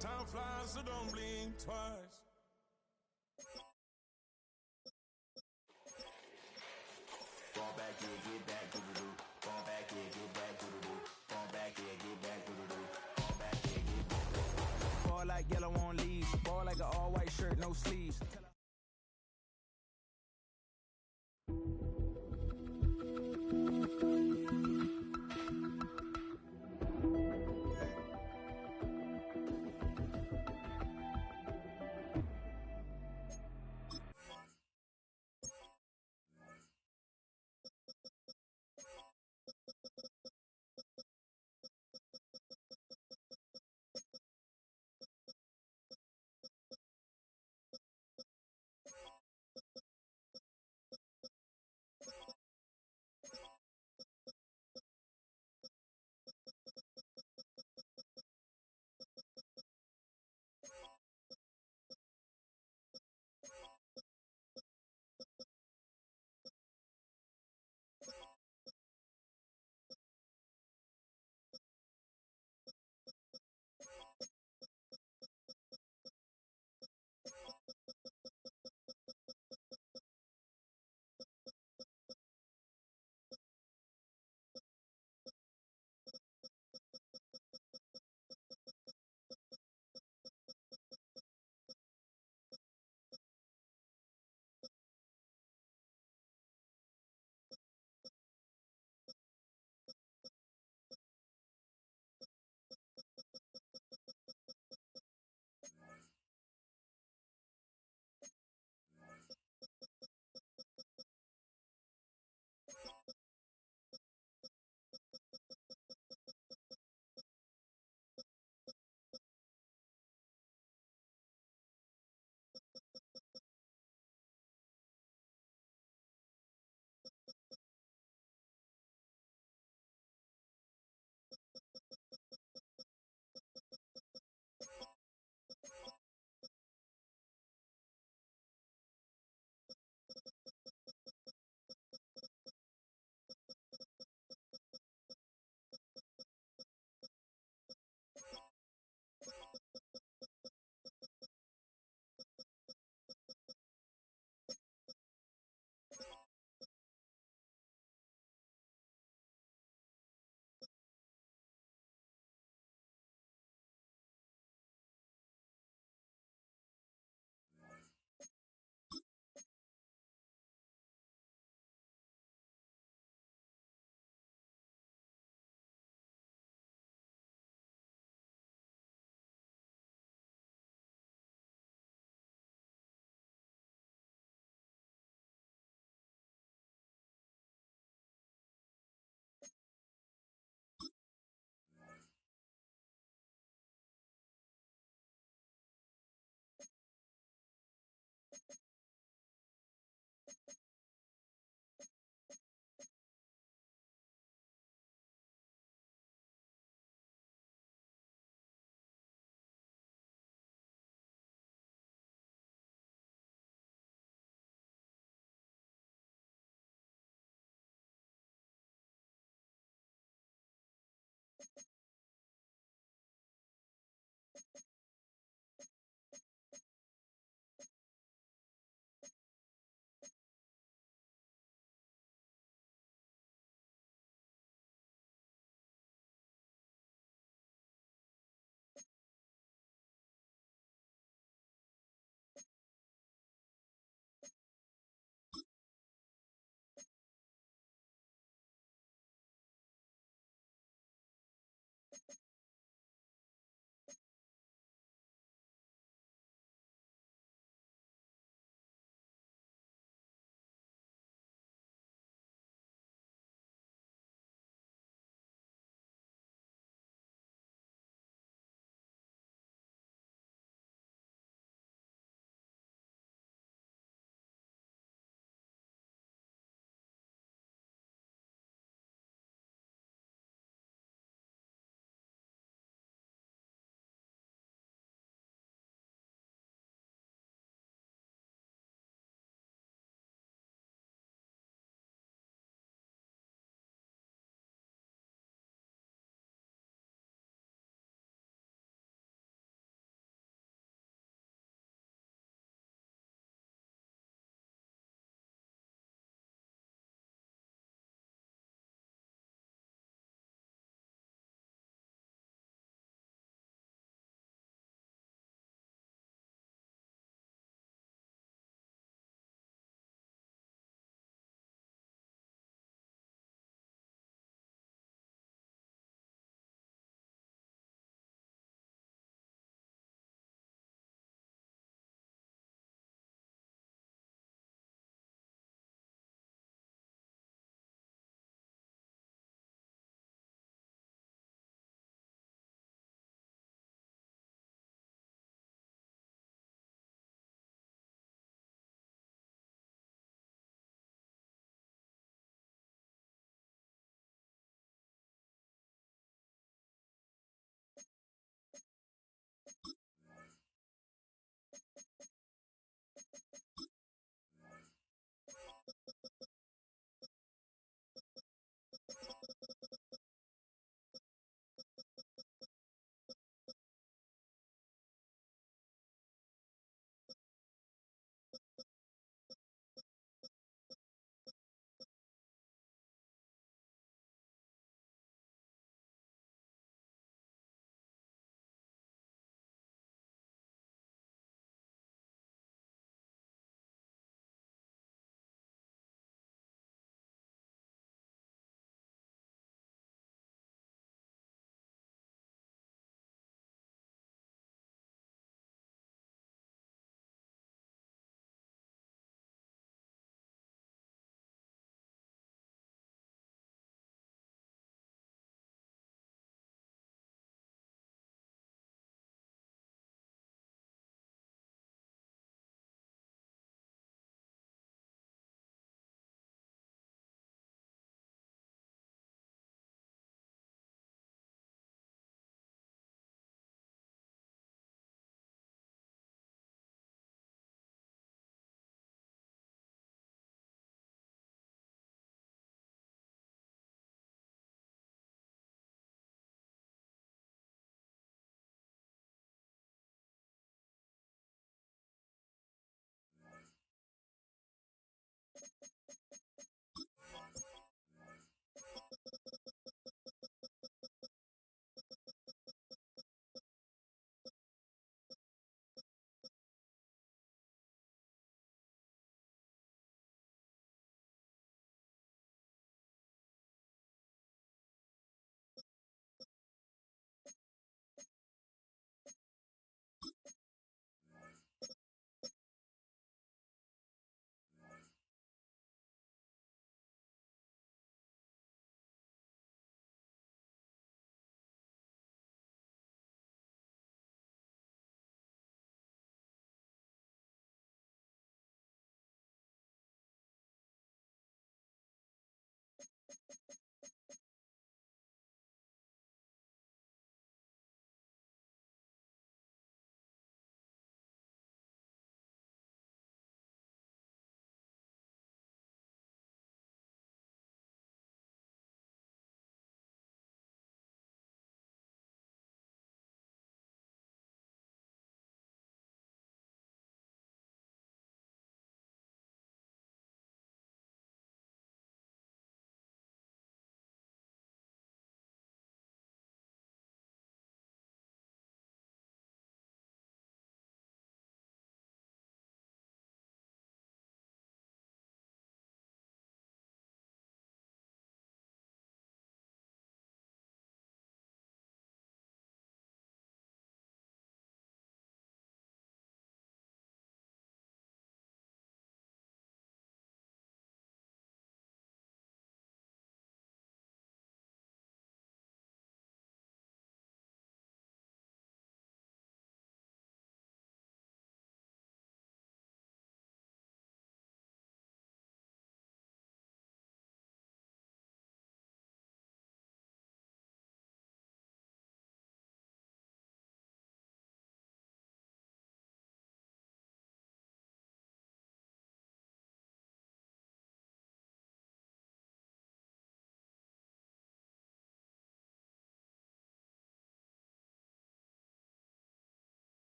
I: Time flies, so don't blink twice.
H: Fall back here, get back, doo-doo-doo. Fall back here, get back, doo-doo-doo. Fall back here, get back, doo-doo-doo. Fall back here, get back.
K: Ball like yellow on leaves. Ball like an all-white shirt, no sleeves.